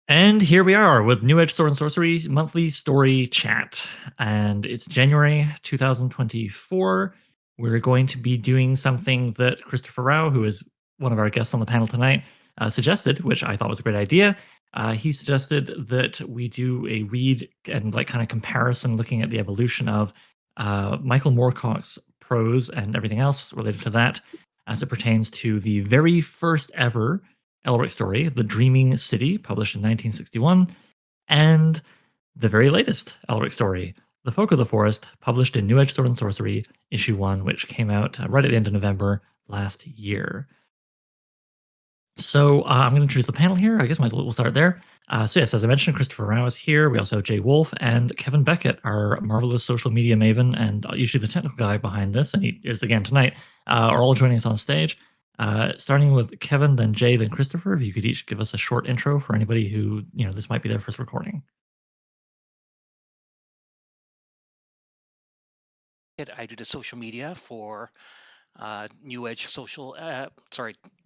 And here we are with New Edge Sword and Sorcery monthly story chat. And it's January 2024. We're going to be doing something that Christopher Rao, who is one of our guests on the panel tonight, suggested, which I thought was a great idea. He suggested that we do a read and kind of comparison looking at the evolution of Michael Moorcock's prose and everything else related to that as it pertains to the very first ever Elric story, The Dreaming City, published in 1961, and the very latest Elric story, The Folk of the Forest, published in New Edge Sword and Sorcery, issue 1, which came out right at the end of November last year. So I'm going to introduce the panel here. I guess we'll start there. So yes, as I mentioned, Christopher Rao is here. We also have Jay Wolf and Kevin Beckett, our marvelous social media maven and usually the technical guy behind this, and he is again tonight, are all joining us on stage. Starting with Kevin, then Jay, then Christopher. If you could each give us a short intro for anybody who, this might be their first recording. I do the social media for New Edge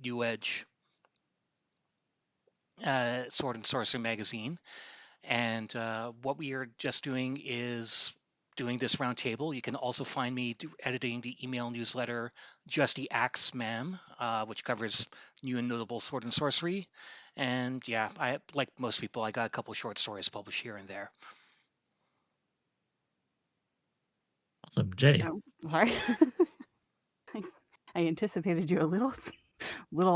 New Edge Sword and Sorcery magazine. And what we are just doing is doing this roundtable. You can also find me editing the email newsletter, Just the Axe Ma'am, which covers new and notable sword and sorcery. And yeah, like most people, I got a couple short stories published here and there. Awesome. Jay. Oh, sorry. I anticipated you a little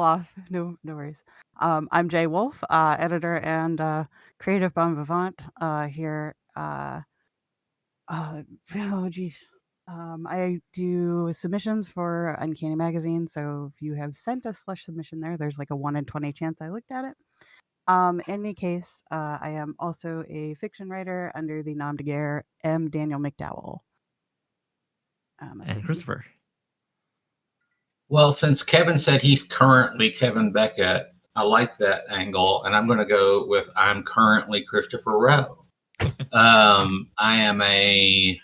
off. No worries. I'm Jay Wolf, editor and creative bon vivant here. Oh geez. I do submissions for Uncanny Magazine, so if you have sent a slush submission there's like a 1 in 20 chance I looked at it. In any case, I am also a fiction writer under the nom de guerre M. Daniel McDowell. And Christopher. Well, since Kevin said he's currently Kevin Beckett, I like that angle, and I'm going to go with I'm currently Christopher Rowe. I am a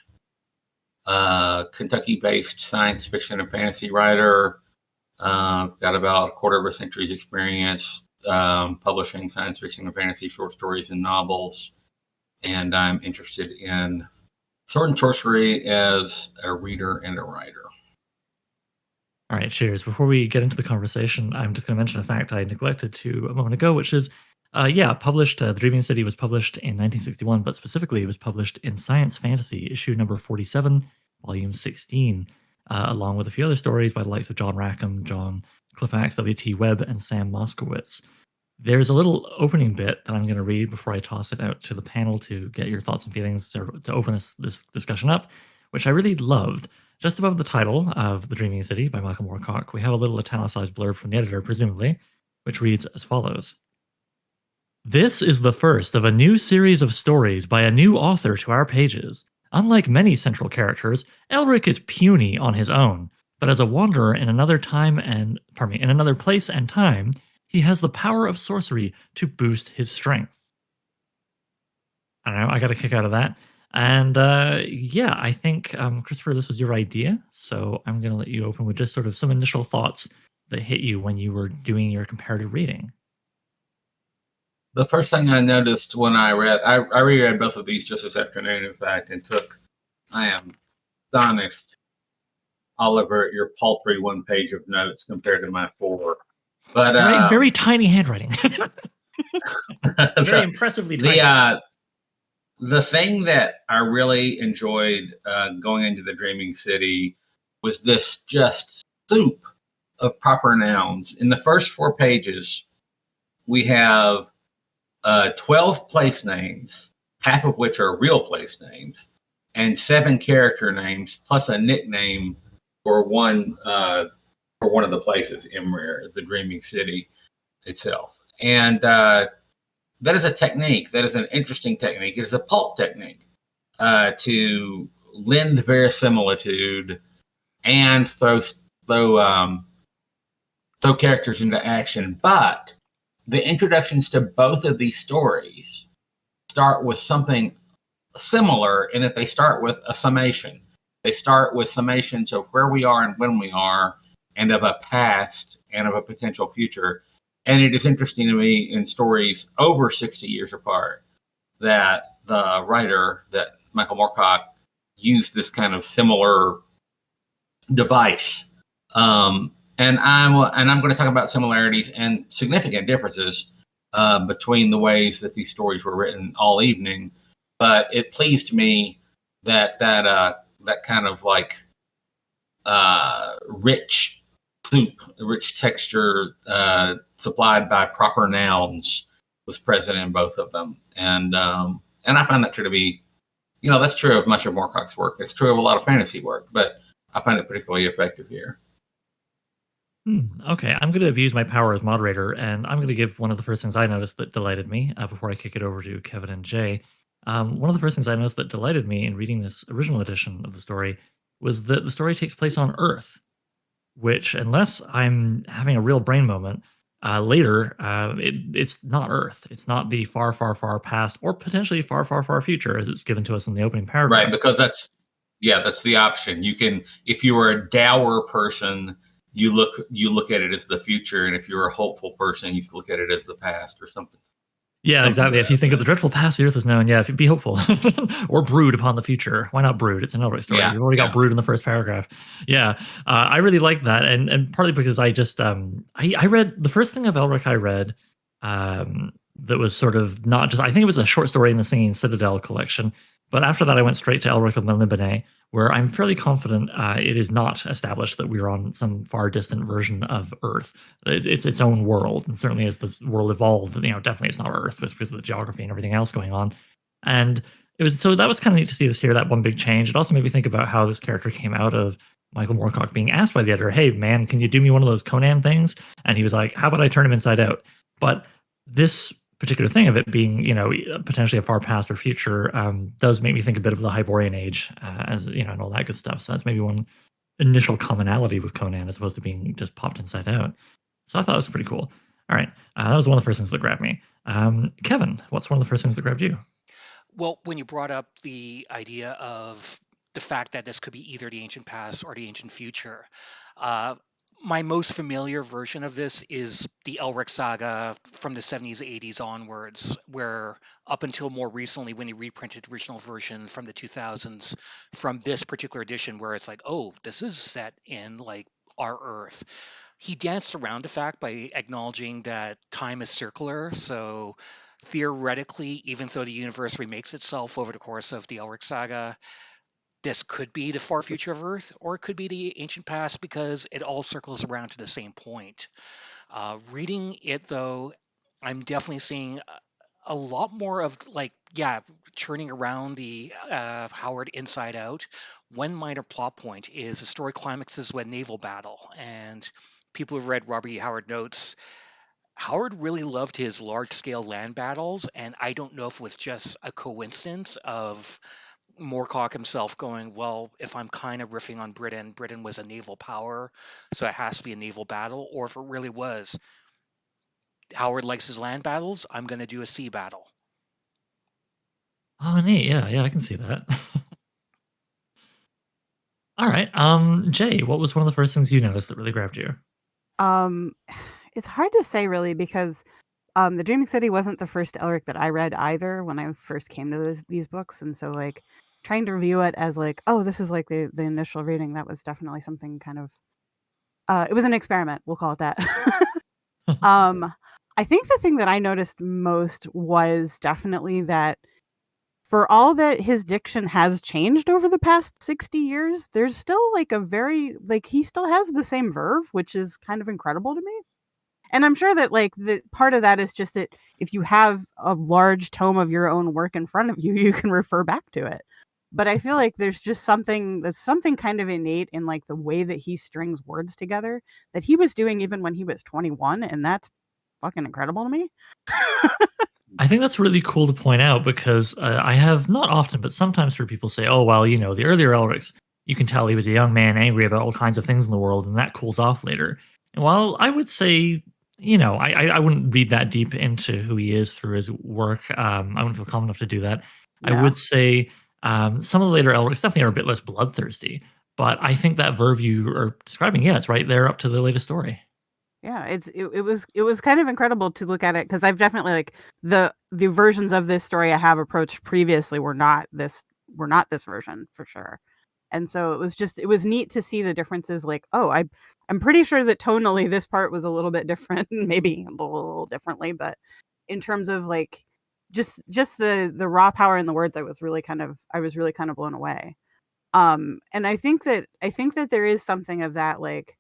Kentucky-based science fiction and fantasy writer. I've got about a quarter of a century's experience publishing science fiction and fantasy short stories and novels, and I'm interested in sword and sorcery as a reader and a writer. All right, cheers. Before we get into the conversation, I'm just going to mention a fact I neglected to a moment ago, which is, published, The Dreaming City was published in 1961, but specifically it was published in Science Fantasy, issue number 47, volume 16, along with a few other stories by the likes of John Rackham, John Clifax, W.T. Webb, and Sam Moskowitz. There's a little opening bit that I'm going to read before I toss it out to the panel to get your thoughts and feelings to open this discussion up, which I really loved. Just above the title of The Dreaming City by Michael Moorcock, we have a little italicized blurb from the editor, presumably, which reads as follows. This is the first of a new series of stories by a new author to our pages. Unlike many central characters, Elric is puny on his own, but as a wanderer in another place and time, he has the power of sorcery to boost his strength. I don't know, I got a kick out of that. And I think, Christopher, this was your idea, so I'm going to let you open with just sort of some initial thoughts that hit you when you were doing your comparative reading. The first thing I noticed when I reread both of these just this afternoon, in fact, and I am astonished, Oliver, at your paltry 1 page of notes compared to my 4. But very tiny handwriting. Very impressively tiny. The thing that I really enjoyed going into The Dreaming City was this just soup of proper nouns. In the first 4 pages, we have 12 place names, half of which are real place names, and 7 character names, plus a nickname for one of the places, Imrir, The Dreaming City itself. And that is a technique. That is an interesting technique. It is a pulp technique to lend verisimilitude and throw characters into action. But the introductions to both of these stories start with something similar in that they start with a summation. They start with summations of where we are and when we are, and of a past and of a potential future. And it is interesting to me in stories over 60 years apart that the writer, that Michael Moorcock, used this kind of similar device. And I'm going to talk about similarities and significant differences between the ways that these stories were written all evening. But it pleased me that kind of like rich soup, rich texture supplied by proper nouns was present in both of them, and I find that true to be, that's true of much of Moorcock's work. It's true of a lot of fantasy work, but I find it particularly effective here. Okay, I'm going to abuse my power as moderator, and I'm going to give one of the first things I noticed that delighted me before I kick it over to Kevin and Jay. One of the first things I noticed that delighted me in reading this original edition of the story was that the story takes place on Earth, which, unless I'm having a real brain moment, later, it's not Earth. It's not the far, far, far past or potentially far, far, far future as it's given to us in the opening paragraph. Right, because that's the option. You can, if you are a dour person, you look at it as the future, and if you're a hopeful person, you look at it as the past or something. Yeah, exactly. If you think of the dreadful past the earth is known, if you be hopeful or brood upon the future. Why not brood? It's an Elric story. Yeah, You've already got brood in the first paragraph. Yeah, I really like that, and partly because I just I read the first thing of Elric I read that was sort of not just, I think it was a short story in the Singing Citadel collection, but after that I went straight to Elric of Melniboné, where I'm fairly confident it is not established that we're on some far distant version of Earth. It's its own world, and certainly as the world evolved, definitely it's not Earth, just because of the geography and everything else going on. And that was kind of neat to see this here, that one big change. It also made me think about how this character came out of Michael Moorcock being asked by the editor, "Hey man, can you do me one of those Conan things?" And he was like, "How about I turn him inside out?" But this particular thing of it being, potentially a far past or future, does make me think a bit of the Hyborian Age, and all that good stuff. So that's maybe one initial commonality with Conan, as opposed to being just popped inside out. So I thought it was pretty cool. All right, that was one of the first things that grabbed me. Kevin, what's one of the first things that grabbed you? Well, when you brought up the idea of the fact that this could be either the ancient past or the ancient future, uh, my most familiar version of this is the Elric saga from the 70s, 80s onwards, where up until more recently, when he reprinted the original version from the 2000s, from this particular edition, where it's like, oh, this is set in like our Earth. He danced around the fact by acknowledging that time is circular. So theoretically, even though the universe remakes itself over the course of the Elric saga, this could be the far future of Earth, or it could be the ancient past, because it all circles around to the same point. Reading it, though, I'm definitely seeing a lot more of churning around the Howard inside out. One minor plot point is the story climaxes with naval battle, and people who've read Robert E. Howard notes Howard really loved his large scale land battles, and I don't know if it was just a coincidence of Moorcock himself going, well, if I'm kind of riffing on Britain, Britain was a naval power, so it has to be a naval battle, or if it really was, Howard likes his land battles, I'm going to do a sea battle. Oh, neat. Yeah, I can see that. All right, Jay, what was one of the first things you noticed that really grabbed you? Um, it's hard to say really because the Dreaming City wasn't the first Elric that I read either when I first came to these books, and so like trying to review it as like, oh, this is like the initial reading, that was definitely something kind of it was an experiment, we'll call it that. um, I think the thing that I noticed most was definitely that for all that his diction has changed over the past 60 years, there's still like a very like he still has the same verve, which is kind of incredible to me. And I'm sure that like the part of that is just that if you have a large tome of your own work in front of you, you can refer back to it. But I feel like there's just something kind of innate in like the way that he strings words together that he was doing even when he was 21, and that's fucking incredible to me. I think that's really cool to point out because I have not often, but sometimes heard people say, "Oh, well, the earlier Elrics, you can tell he was a young man angry about all kinds of things in the world, and that cools off later." And while I would say, I wouldn't read that deep into who he is through his work. I wouldn't feel calm enough to do that. I Yeah. would say some of the later Elrics definitely are a bit less bloodthirsty, but I think that verve you are describing, yeah, it's right there up to the latest story. Yeah, it was kind of incredible to look at it because I've definitely like the versions of this story I have approached previously were not this version for sure. And so it was neat to see the differences like, oh, I'm pretty sure that tonally this part was a little bit different, maybe a little differently, but in terms of like just the raw power in the words, I was really kind of blown away. And I think that there is something of that like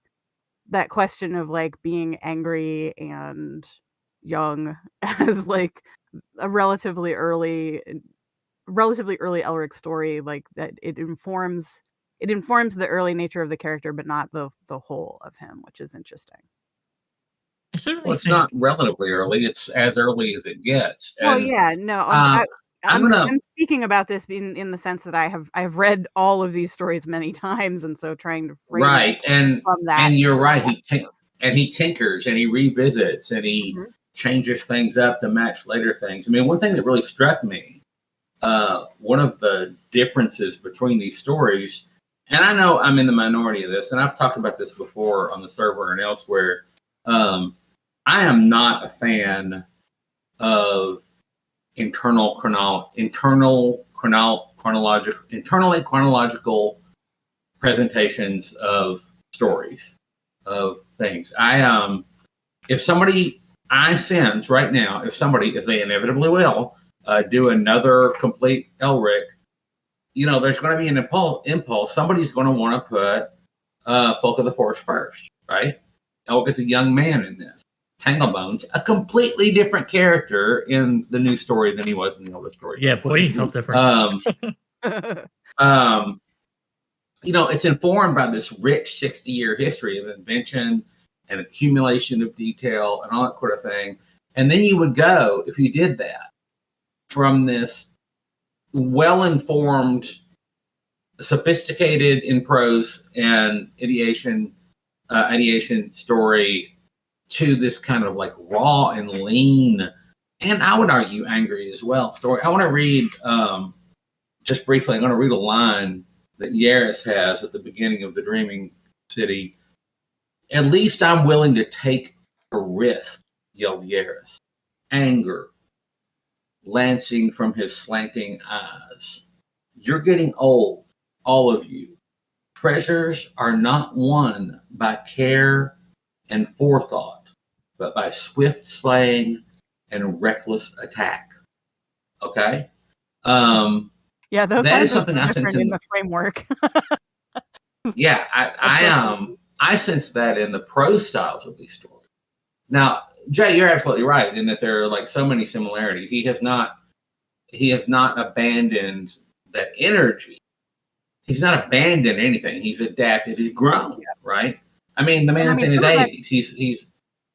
that question of like being angry and young as like a relatively early Elric story, like that it informs the early nature of the character, but not the whole of him, which is interesting. I certainly Well, it's not think relatively early; it's as early as it gets. Well, And yeah, no, um, I'm gonna I'm speaking about this in the sense that I have read all of these stories many times, and so trying to frame it right, and from you're right. that And he tinkers and he revisits and he Mhm. changes things up to match later things. I mean, one thing that really struck me, one of the differences between these stories, and I know I'm in the minority of this, and I've talked about this before on the server and elsewhere. Um, I am not a fan of internally chronological presentations of stories of things. If somebody I sense right now, if somebody, as they inevitably will, do another complete Elric, there's going to be an impulse. Somebody's going to want to put Folk of the Forest first, right? Elric is a young man in this. Tanglebones, a completely different character in the new story than he was in the older story. yeah, boy, he felt different. Um, um, it's informed by this rich 60-year history of invention and accumulation of detail and all that sort of thing. And then you would go, if you did that, from this well-informed, sophisticated in prose and ideation story to this kind of like raw and lean, and I would argue angry as well story. I want to read just briefly. I'm going to read a line that Yaris has at the beginning of the Dreaming City. At least I'm willing to take a risk, yelled Yaris, anger lancing from his slanting eyes. You're getting old, all of you. Treasures are not won by care and forethought, but by swift slaying and reckless attack. Okay? Yeah, those That is lines are something so I sense different in in the the framework. yeah, Unfortunately. I sense that in the prose styles of these stories. Now, Jay, you're absolutely right in that there are like so many similarities. He has not abandoned that energy. He's not abandoned anything. He's adapted. He's grown, right? I mean, the And I man's mean in his some of that 80s. He's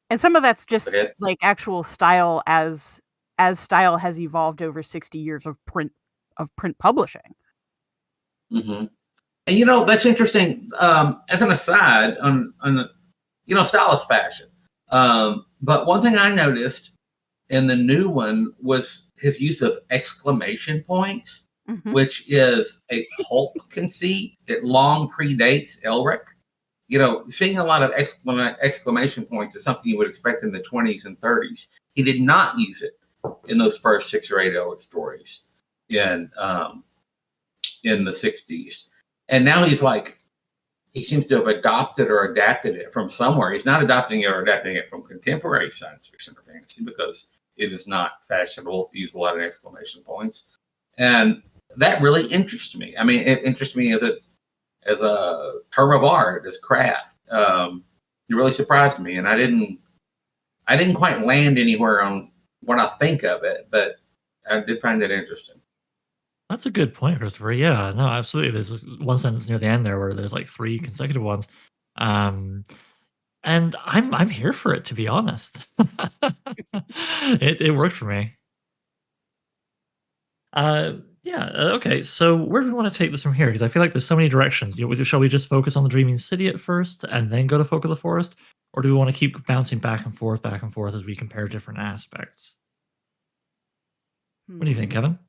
and some of that's go just ahead. like actual style as style has evolved over 60 years of print publishing. Hmm. And that's interesting. As an aside, on stylist fashion. But one thing I noticed in the new one was his use of exclamation points, Mhm. which is a pulp conceit. It long predates Elric. Seeing a lot of exclamation points is something you would expect in the 20s and 30s. He did not use it in those first 6 or 8 Elric stories in in the 60s. And now he seems to have adopted or adapted it from somewhere. He's not adopting it or adapting it from contemporary science fiction or fantasy because it is not fashionable to use a lot of exclamation points. And that really interests me. I mean, it interests me as a term of art, as craft. It really surprised me, and I didn't quite land anywhere on what I think of it, but I did find it interesting. That's a good point, Christopher. Yeah, no, absolutely. There's this one sentence near the end there where there's like three consecutive ones. Um, and I'm here for it, to be honest. It worked for me. Yeah. Okay. So where do we want to take this from here? Because I feel like there's so many directions. Shall we just focus on the Dreaming City at first, and then go to Folk of the Forest, or do we want to keep bouncing back and forth as we compare different aspects? What do you think, Hmm. Kevin?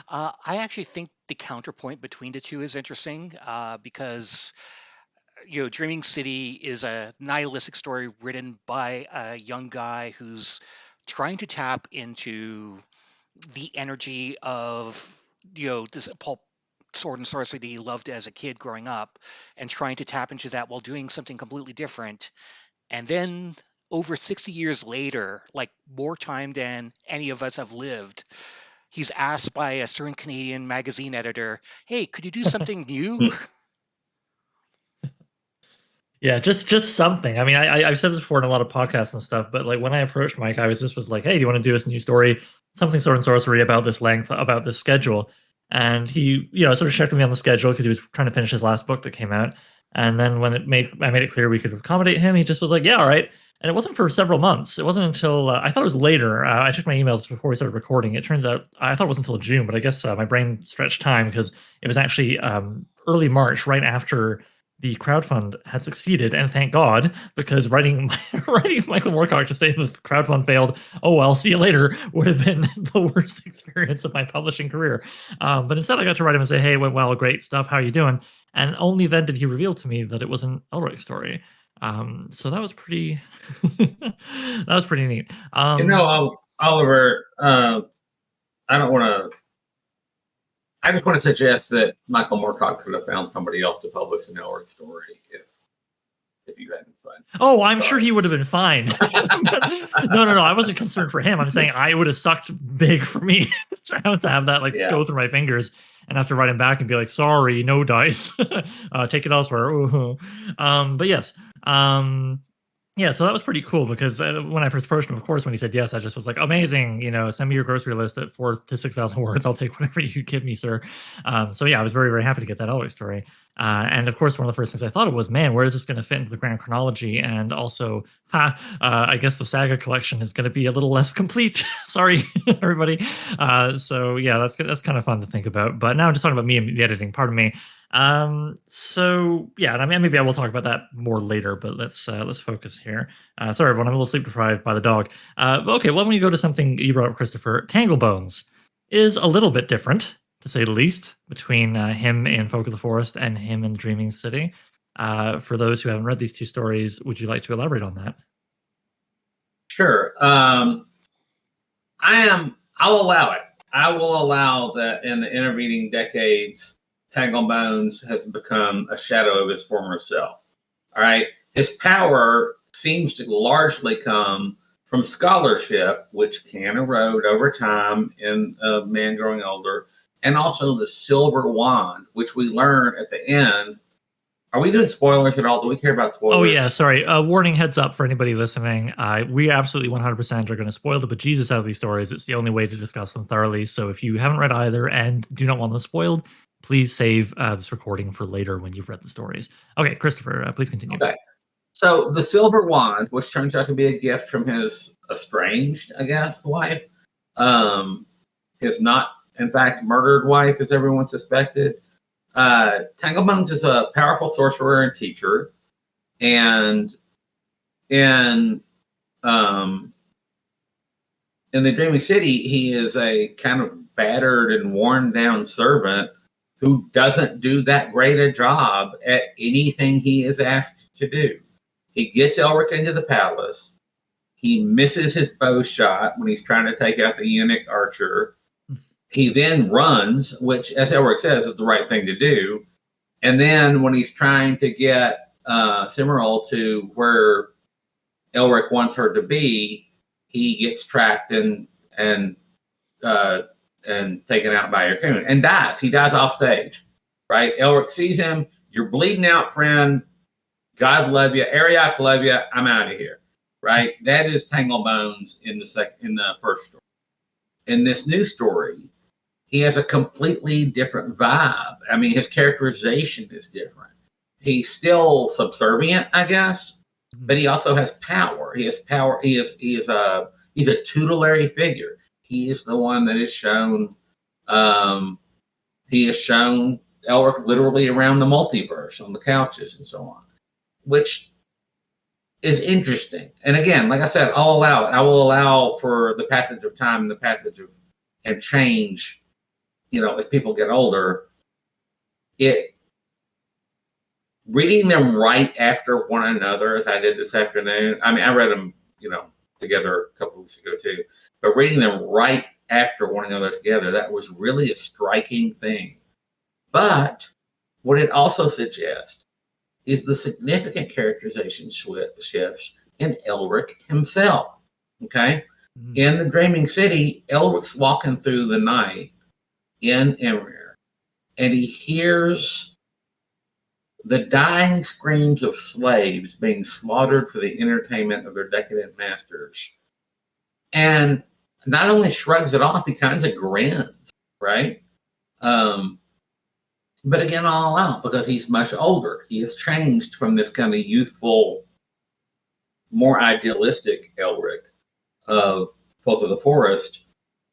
I actually think the counterpoint between the two is interesting because Dreaming City is a nihilistic story written by a young guy who's trying to tap into the energy of this pulp sword and sorcery that he loved as a kid growing up, and trying to tap into that while doing something completely different. And then over 60 years later, like more time than any of us have lived, he's asked by a certain Canadian magazine editor, "Hey, could you do something new?" Yeah, just something. I mean, I've said this before in a lot of podcasts and stuff, but like when I approached Mike, I was like, "Hey, do you want to do this new story, something sword and sorcery about this length, about this schedule?" And he, sort of checked with me on the schedule because he was trying to finish his last book that came out. And then when I made it clear we could accommodate him, he just was like, "Yeah, all right." And it wasn't for several months. It wasn't until I thought it was later. I checked my emails before we started recording. It turns out I thought it was until June, but I guess my brain stretched time because it was actually early March, right after the crowdfund had succeeded, and thank God, because writing Michael Moorcock to say that the crowdfund failed, oh well, see you later, would have been the worst experience of my publishing career. But instead, I got to write him and say, "Hey, went well, great stuff. How are you doing?" And only then did he reveal to me that it was an Elric story. So that was pretty that was pretty neat. Oliver, I don't want to. I just want to suggest that Michael Moorcock could have found somebody else to publish an Elric story if you hadn't fun. Oh, I'm sure he would have been fine. No. I wasn't concerned for him. I'm saying I would have sucked big for me to have that go through my fingers and have to write him back and be like, "Sorry, no dice. Take it elsewhere." But yes. Yeah, so that was pretty cool because when I first approached him, of course, when he said yes, I just was like, "Amazing! Send me your grocery list at 4,000 to 6,000 words. I'll take whatever you give me, sir." So yeah, I was very, very happy to get that Elric story. And of course, one of the first things I thought of was, "Man, where is this going to fit into the grand chronology?" And also, I guess the saga collection is going to be a little less complete. Sorry, everybody. So yeah, that's kind of fun to think about. But now I'm just talking about me and the editing. Pardon me. So yeah, and I mean, maybe I will talk about that more later, but let's focus here. Sorry, everyone, I'm a little sleep deprived by the dog. Okay, well, when you go to something you brought up, Christopher, Tanglebones is a little bit different, to say the least, between him in Folk of the Forest and him in Dreaming City. For those who haven't read these two stories, would you like to elaborate on that? Sure. I'll allow it. I will allow that in the intervening decades, Tanglebones has become a shadow of his former self. All right. His power seems to largely come from scholarship, which can erode over time in a man growing older, and also the silver wand, which we learn at the end. Are we doing spoilers at all? Do we care about spoilers? Oh yeah, sorry. Warning, heads up for anybody listening. We absolutely 100% are going to spoil the bejesus out of these stories. It's the only way to discuss them thoroughly. So if you haven't read either and do not want them spoiled, please save this recording for later when you've read the stories. Okay, Christopher, please continue. Okay. So the silver wand, which turns out to be a gift from his estranged, I guess, wife, his not, in fact, murdered wife, as everyone suspected. Tanglebones is a powerful sorcerer and teacher, and in the Dreaming City, he is a kind of battered and worn down servant who doesn't do that great a job at anything he is asked to do. He gets Elric into the palace. He misses his bow shot when he's trying to take out the eunuch archer. He then runs, which, as Elric says, is the right thing to do. And then when he's trying to get Cimarol to where Elric wants her to be, he gets tracked and taken out by a raccoon and dies. He dies off stage, right? Elric sees him. "You're bleeding out, friend. God love you. Ariok love you. I'm out of here." Right? That is Tanglebones in the first story. In this new story, he has a completely different vibe. I mean, his characterization is different. He's still subservient, I guess, but he also has power. He has power. He's a tutelary figure. He is the one that is shown. He has shown Elric literally around the multiverse on the couches and so on, which is interesting. And again, like I said, I'll allow it. I will allow for the passage of time and the passage of and change. As people get older, reading them right after one another, as I did this afternoon. I mean, I read them, together a couple of weeks ago too, but reading them right after one another together, that was really a striking thing. But what it also suggests is the significant characterization shifts in Elric himself. Okay? In the Dreaming City, Elric's walking through the night in Emir, and he hears the dying screams of slaves being slaughtered for the entertainment of their decadent masters. And not only shrugs it off, he kind of grins, right? But again, all out because he's much older. He has changed from this kind of youthful, more idealistic Elric of Folk of the Forest.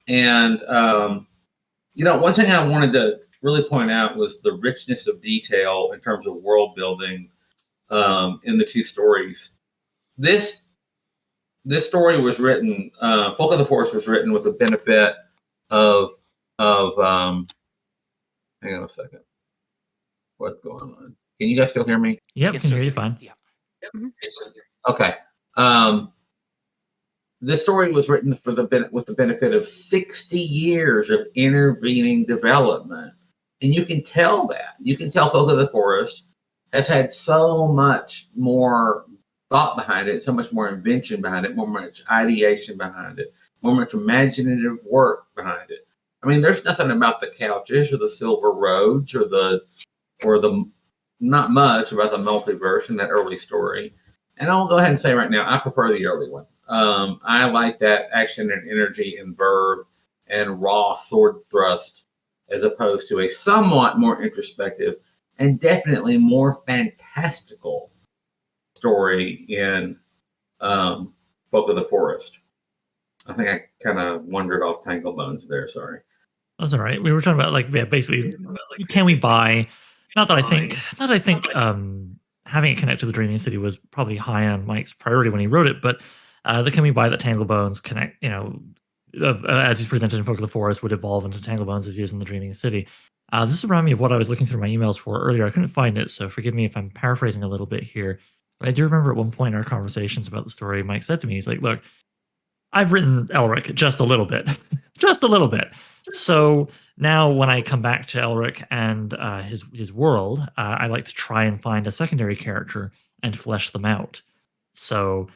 And, one thing I wanted to really point out was the richness of detail in terms of world building in the two stories. This story was written, Folk of the Forest was written with the benefit of hang on a second. What's going on? Can you guys still hear me? Yep, can hear you fine. Yeah. Okay. This story was written with the benefit of 60 years of intervening development. And you can tell that. You can tell Folk of the Forest has had so much more thought behind it, so much more invention behind it, more much ideation behind it, more much imaginative work behind it. I mean, there's nothing about the couches or the silver roads or the not much about the multiverse in that early story. And I'll go ahead and say right now, I prefer the early one. I like that action and energy and verve and raw sword thrust as opposed to a somewhat more introspective and definitely more fantastical story in Folk of the Forest. I think I kind of wandered off Tanglebones there. Sorry. That's all right. We were talking about basically, can we buy? Not that I think having it connect to the Dreaming City was probably high on Mike's priority when he wrote it, but the can we buy that Tanglebones connect, as he's presented in Folk of the Forest would evolve into Tanglebones as he is in the Dreaming City. This reminded me of what I was looking through my emails for earlier. I couldn't find it, so forgive me if I'm paraphrasing a little bit here. But I do remember at one point in our conversations about the story, Mike said to me, he's like, look, I've written Elric just a little bit, just a little bit. So now when I come back to Elric and his world, I like to try and find a secondary character and flesh them out. So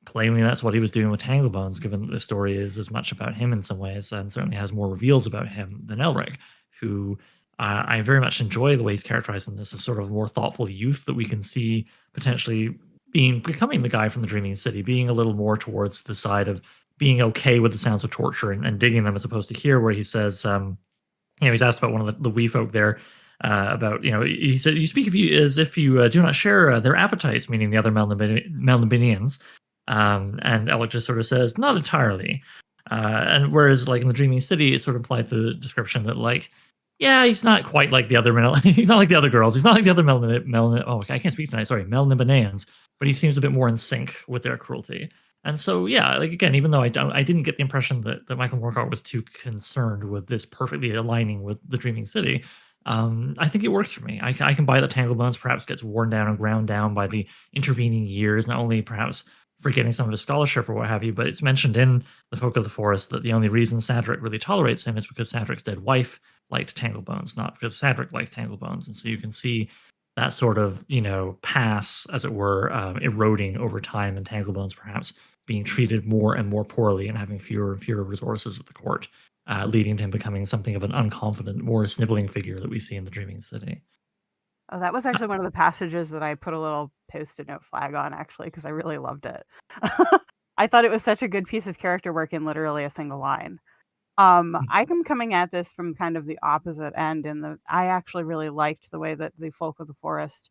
plainly that's what he was doing with Tanglebones, given that the story is as much about him in some ways and certainly has more reveals about him than Elric, who I very much enjoy the way he's characterized in this as sort of a more thoughtful youth that we can see potentially becoming the guy from the Dreaming City, being a little more towards the side of being okay with the sounds of torture and digging them, as opposed to here where he says, he's asked about one of the wee folk there about, he said, you speak of you as if you do not share their appetites, meaning the other Melnibinians. And Elric just sort of says, not entirely. And whereas like in the Dreaming City, it sort of implies the description that he's not quite like the other he's not like the other girls. He's not like the other I can't speak tonight. Sorry, Melnibinians, but he seems a bit more in sync with their cruelty. And so, yeah, again, even though I didn't get the impression that Michael Moorcock was too concerned with this perfectly aligning with the Dreaming City, I think it works for me. I can buy that Tanglebones perhaps gets worn down and ground down by the intervening years, not only perhaps forgetting some of his scholarship or what have you, but it's mentioned in the Folk of the Forest that the only reason Sadric really tolerates him is because Sadric's dead wife liked Tanglebones, not because Sadric likes Tanglebones. And so you can see that sort of, pass, as it were, eroding over time, and Tanglebones perhaps being treated more and more poorly and having fewer and fewer resources at the court, leading to him becoming something of an unconfident, more sniveling figure that we see in the Dreaming City. Oh, that was actually one of the passages that I put a little post-it note flag on, actually, because I really loved it. I thought it was such a good piece of character work in literally a single line. I'm coming at this from kind of the opposite end, I actually really liked the way that the Folk of the Forest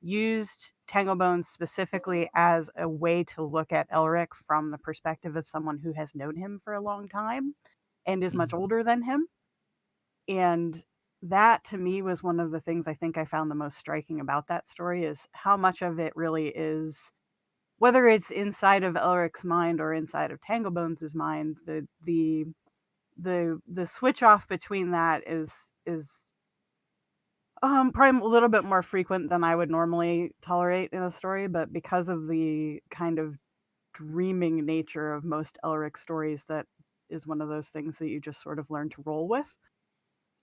used Tanglebones specifically as a way to look at Elric from the perspective of someone who has known him for a long time and is much older than him. And that to me was one of the things I think I found the most striking about that story, is how much of it really is, whether it's inside of Elric's mind or inside of Tanglebones' mind, the switch off between that is Probably a little bit more frequent than I would normally tolerate in a story, but because of the kind of dreaming nature of most Elric stories, that is one of those things that you just sort of learn to roll with.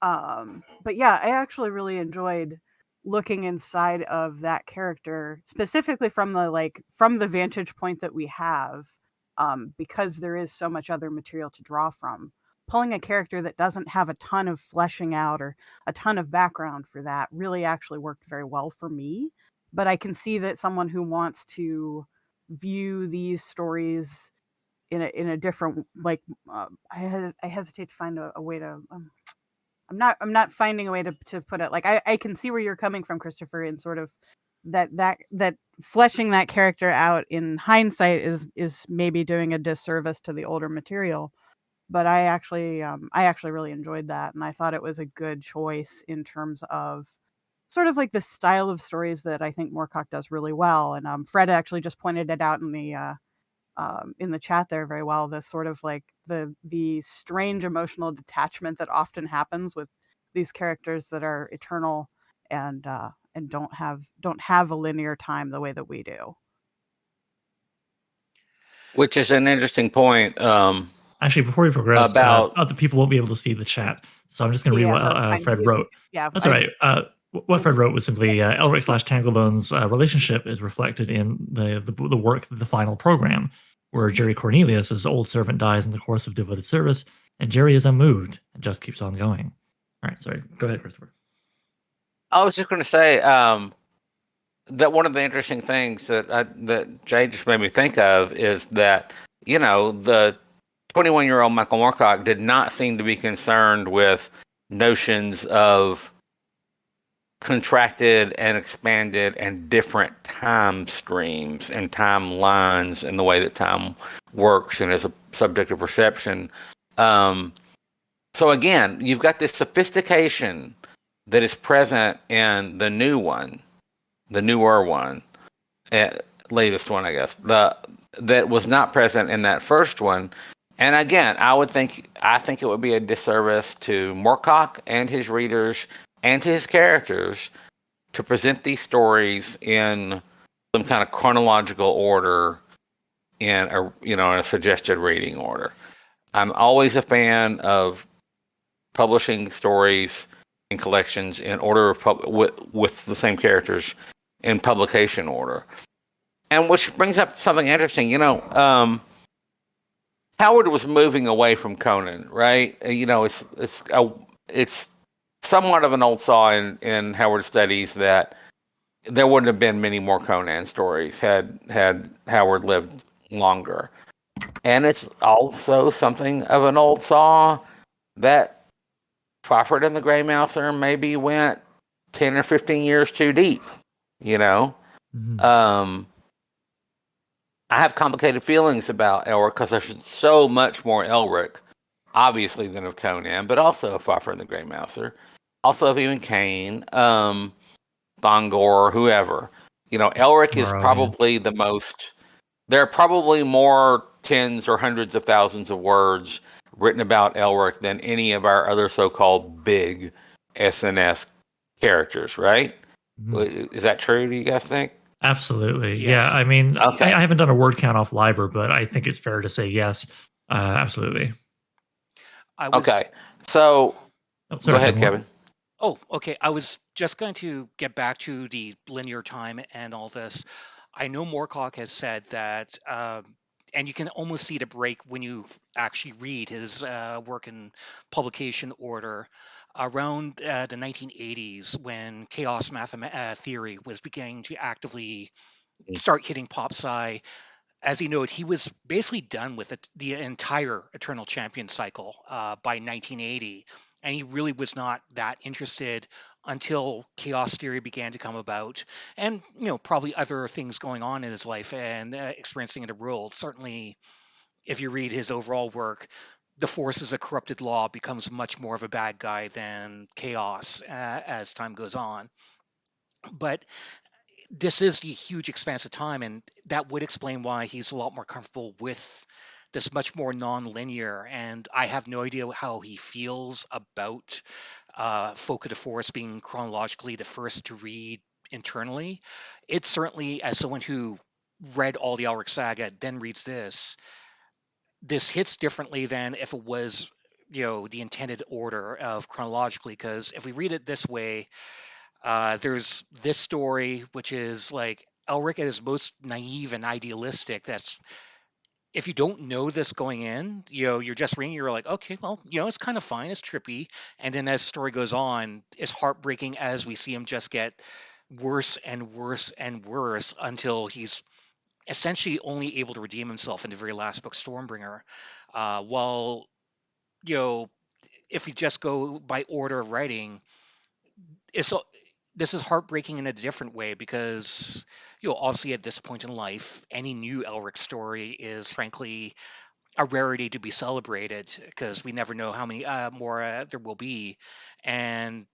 But yeah, I actually really enjoyed looking inside of that character, specifically from the vantage point that we have, because there is so much other material to draw from. Pulling a character that doesn't have a ton of fleshing out or a ton of background for that really actually worked very well for me. But I can see that someone who wants to view these stories in a different I hesitate to find a way to I'm not finding a way to put it. Like I can see where you're coming from, Christopher, in sort of that fleshing that character out in hindsight is maybe doing a disservice to the older material. But I actually really enjoyed that, and I thought it was a good choice in terms of sort of like the style of stories that I think Moorcock does really well. And Fred actually just pointed it out in the chat there very well. The sort of like the strange emotional detachment that often happens with these characters that are eternal and don't have a linear time the way that we do. Which is an interesting point. Actually, before we progress, About other people won't be able to see the chat, so I'm just going to read Yeah, what that's fine. Fred wrote. Yeah, That's all right. What Fred wrote was simply Elric / Tanglebone's relationship is reflected in the work, the final program, where Jerry Cornelius' old servant dies in the course of devoted service, and Jerry is unmoved and just keeps on going. All right, sorry. Go ahead, Christopher. I was just going to say that one of the interesting things that Jay just made me think of is that the 21-year-old Michael Moorcock did not seem to be concerned with notions of contracted and expanded and different time streams and timelines and the way that time works and as a subjective perception. So again, you've got this sophistication that is present in the new one, the newer one, latest one, I guess, that was not present in that first one. And again, I think it would be a disservice to Moorcock and his readers and to his characters to present these stories in some kind of chronological order in a suggested reading order. I'm always a fan of publishing stories in collections in order of with the same characters in publication order. And which brings up something interesting. Howard was moving away from Conan, right? It's somewhat of an old saw in Howard studies that there wouldn't have been many more Conan stories had Howard lived longer. And it's also something of an old saw that Fafhrd and the Grey Mouser maybe went 10 or 15 years too deep, Mm-hmm. I have complicated feelings about Elric because there's so much more Elric, obviously, than of Conan, but also of Fafhrd and the Grey Mouser, also of even Cain, Thongor, whoever. Elric is probably the most. There are probably more tens or hundreds of thousands of words written about Elric than any of our other so-called big SNS characters, right? Mm-hmm. Is that true, do you guys think? Absolutely. Yes. Yeah, I mean, okay. I haven't done a word count off Liber, but I think it's fair to say yes. Absolutely. Okay. So, go ahead, Kevin. Oh, okay. I was just going to get back to the linear time and all this. I know Moorcock has said that, and you can almost see the break when you actually read his work in publication order around the 1980s when chaos theory was beginning to actively start hitting pop sci. As he noted, he was basically done with the entire Eternal Champion cycle by 1980. And he really was not that interested until chaos theory began to come about, and probably other things going on in his life and experiencing in the world. Certainly, if you read his overall work, the force as a corrupted law becomes much more of a bad guy than chaos as time goes on. But this is the huge expanse of time, and that would explain why he's a lot more comfortable with this much more non-linear. And I have no idea how he feels about Folk of the Forest being chronologically the first to read internally, it certainly, as someone who read all the Elric saga, then reads this hits differently than if it was, the intended order of chronologically. Because if we read it this way, there's this story, which is like Elric at his most naive and idealistic. That's, if you don't know this going in, you're just reading, you're like, okay, well, it's kind of fine, it's trippy. And then as the story goes on, it's heartbreaking as we see him just get worse and worse and worse until he's essentially only able to redeem himself in the very last book, Stormbringer. While, you know, if we just go by order of writing, it's this is heartbreaking in a different way because, obviously at this point in life, any new Elric story is frankly a rarity to be celebrated because we never know how many more there will be. And,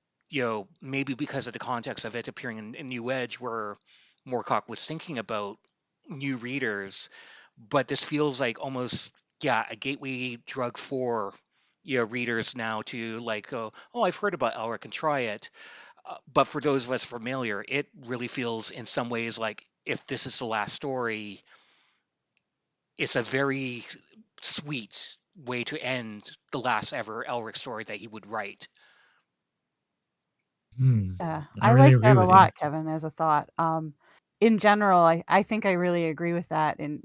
maybe because of the context of it appearing in New Edge, where Moorcock was thinking about new readers, but this feels like almost, yeah, a gateway drug for, readers now to like, oh, I've heard about Elric and try it. But for those of us familiar, it really feels in some ways like if this is the last story, it's a very sweet way to end the last ever Elric story that he would write. Yeah, I I really like agree that a with you. lot, Kevin, as a thought. In general, I think I really agree with that, and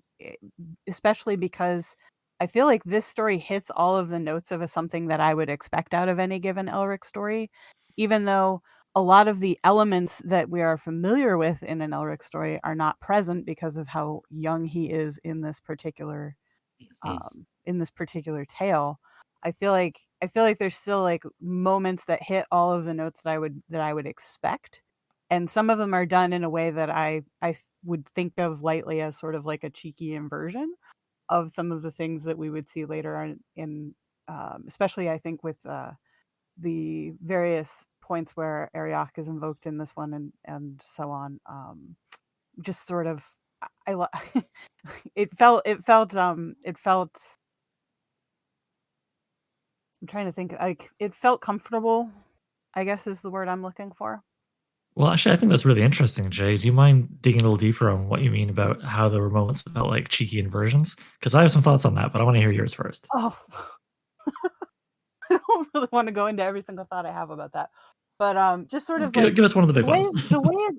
especially because I feel like this story hits all of the notes of something that I would expect out of any given Elric story, even though a lot of the elements that we are familiar with in an Elric story are not present because of how young he is in this particular tale. I feel like there's still like moments that hit all of the notes that I would expect, and some of them are done in a way that I would think of lightly as sort of like a cheeky inversion of some of the things that we would see later on in especially I think with the various points where Ariok is invoked in this one and so on. Just sort of it felt I'm trying to think, like, it felt comfortable, I guess is the word I'm looking for. Well, actually, I think that's really interesting, Jay. Do you mind digging a little deeper on what you mean about how there were moments that felt like cheeky inversions? Because I have some thoughts on that, but I want to hear yours first. Oh, I don't really wanna go into every single thought I have about that. But, just sort of like Give us one of the big the way ones.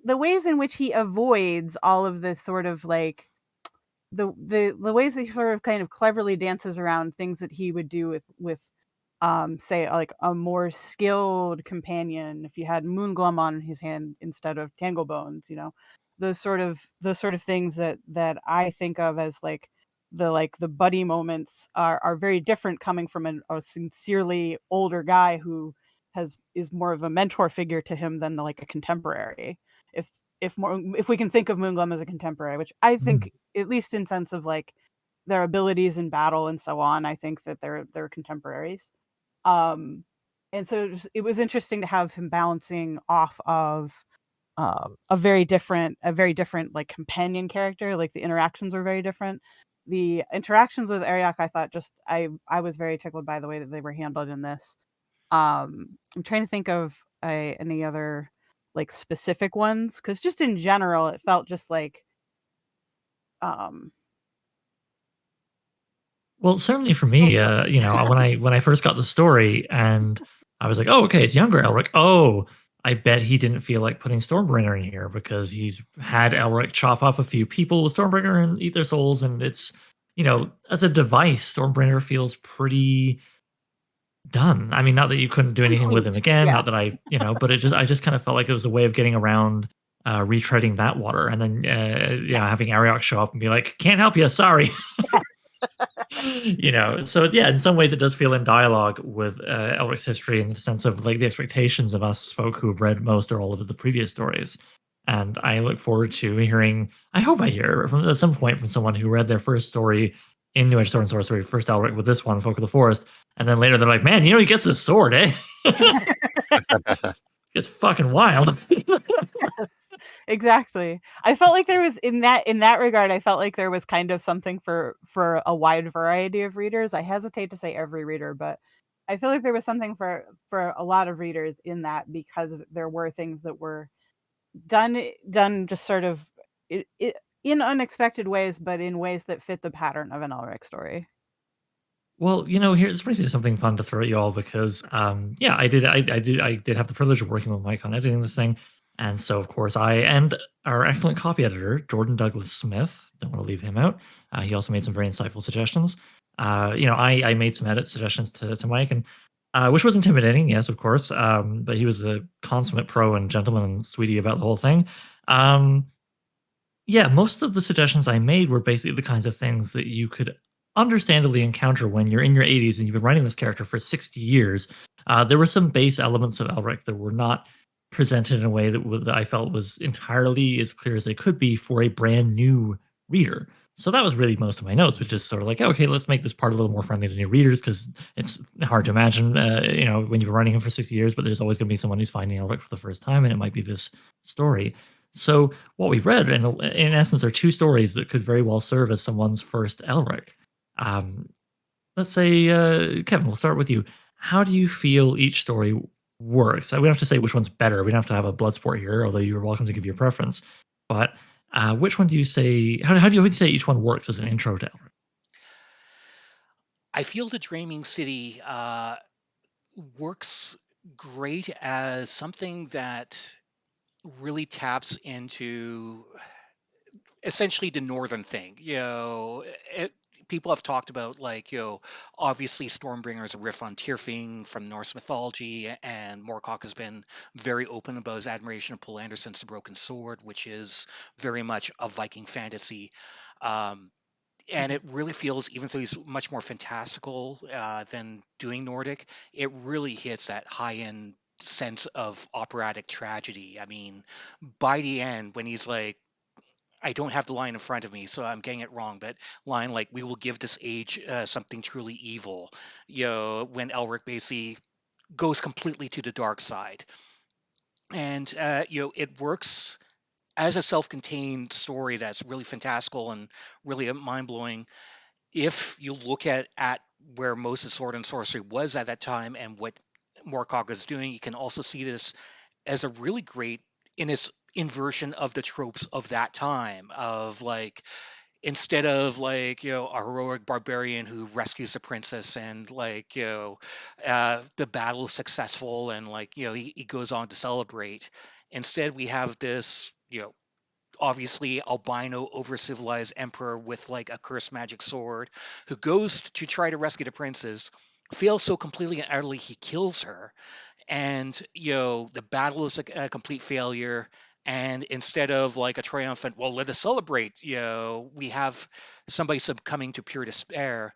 the ways in which he avoids all of this sort of like the ways that he sort of kind of cleverly dances around things that he would do with say like a more skilled companion if you had Moonglum on his hand instead of Tanglebones, those sort of things that I think of as like the buddy moments are very different coming from a sincerely older guy who is more of a mentor figure to him than like a contemporary. If if we can think of Moonglum as a contemporary, which I Mm. think, at least in sense of like their abilities in battle and so on, I think that they're contemporaries. Um, and so it was interesting to have him balancing off of a very different like companion character. Like the interactions were very different. The interactions with Ariok, I thought I was very tickled by the way that they were handled in this. I'm trying to think of any other like specific ones because just in general, it felt just like um, Well, certainly for oh, me, when I first got the story and I was like, "Oh, okay, it's younger Elric. Oh, I bet he didn't feel like putting Stormbringer in here because he's had Elric chop up a few people with Stormbringer and eat their souls, and it's, as a device, Stormbringer feels pretty done. I mean, not that you couldn't do anything with him complete. again, Yeah. not that but I just kind of felt like it was a way of getting around retreading that water, and then having Ariok show up and be like, "Can't help you, sorry." So yeah, in some ways it does feel in dialogue with Elric's history in the sense of like the expectations of us folk who've read most or all of the previous stories. And I look forward to hearing, I hope I hear from at some point from someone who read their first story in New Age Sword and Sorcery, first Elric with this one, Folk of the Forest, and then later they're like, man, he gets this sword, eh? It's fucking wild. Yes, exactly. I felt like there was in that regard, I felt like there was kind of something for a wide variety of readers. I hesitate to say every reader, but I feel like there was something for a lot of readers in that, because there were things that were done just sort of in unexpected ways, but in ways that fit the pattern of an Elric story. Well, here this brings me to something fun to throw at you all because, yeah, I did have the privilege of working with Mike on editing this thing, and so of course I and our excellent copy editor Jordan Douglas Smith, don't want to leave him out. He also made some very insightful suggestions. I made some edit suggestions to Mike, and which was intimidating, yes, of course. But he was a consummate pro and gentleman and sweetie about the whole thing. Um, yeah, most of the suggestions I made were basically the kinds of things that you could understandably encounter when you're in your 80s and you've been writing this character for 60 years. There were some base elements of Elric that were not presented in a way that I felt was entirely as clear as they could be for a brand new reader. So that was really most of my notes, which is sort of like, okay, let's make this part a little more friendly to new readers because it's hard to imagine, when you've been writing him for 60 years, but there's always going to be someone who's finding Elric for the first time, and it might be this story. So what we've read, in essence, are two stories that could very well serve as someone's first Elric. Let's say, Kevin, we'll start with you. How do you feel each story works? We don't have to say which one's better. We don't have to have a blood sport here, although you're welcome to give your preference. But which one do you say? How do you say each one works as an intro to Elric? I feel the Dreaming City works great as something that really taps into essentially the northern thing. People have talked about, like, obviously Stormbringer is a riff on Tyrfing from Norse mythology, and Moorcock has been very open about his admiration of Poul Anderson's The Broken Sword, which is very much a Viking fantasy. And it really feels, even though he's much more fantastical than doing Nordic, it really hits that high-end sense of operatic tragedy. I mean, by the end, when he's like, I don't have the line in front of me, so I'm getting it wrong, but line like, "We will give this age something truly evil," when Elric basically goes completely to the dark side. And, it works as a self-contained story that's really fantastical and really mind-blowing. If you look at where most of Sword and Sorcery was at that time and what Moorcock is doing, you can also see this as a really great, in its inversion of the tropes of that time, of like, instead of like, a heroic barbarian who rescues the princess and like, the battle is successful and like, he goes on to celebrate. Instead, we have this, obviously albino over civilized emperor with like a cursed magic sword who goes to try to rescue the princess, fails so completely and utterly he kills her, and the battle is a complete failure. And instead of like a triumphant, well, let us celebrate, we have somebody succumbing to pure despair.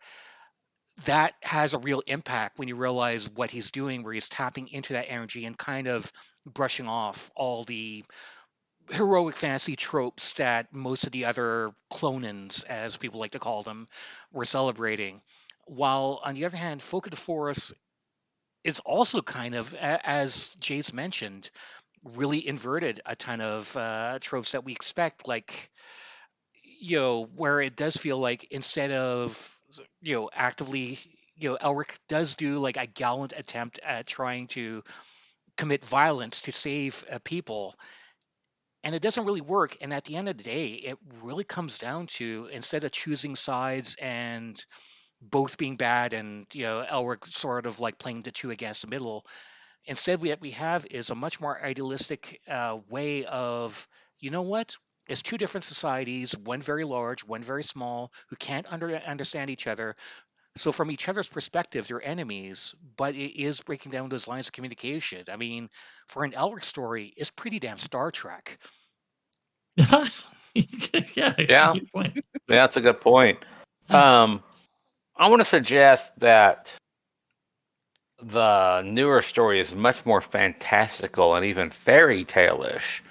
That has a real impact when you realize what he's doing, where he's tapping into that energy and kind of brushing off all the heroic fantasy tropes that most of the other clonins, as people like to call them, were celebrating. While on the other hand, Folk of the Forest is also kind of, as Jace mentioned, really inverted a ton of tropes that we expect, like, where it does feel like instead of, actively, Elric does do like a gallant attempt at trying to commit violence to save people, and it doesn't really work. And at the end of the day, it really comes down to, instead of choosing sides and both being bad and Elric sort of like playing the two against the middle, instead what we have is a much more idealistic way of, you know what, it's two different societies, one very large, one very small, who can't understand each other. So from each other's perspective, they're enemies, but it is breaking down those lines of communication. I mean, for an Elric story, it's pretty damn Star Trek. Yeah, Yeah. good point. Yeah, that's a good point. I want to suggest that the newer story is much more fantastical and even fairy tale-ish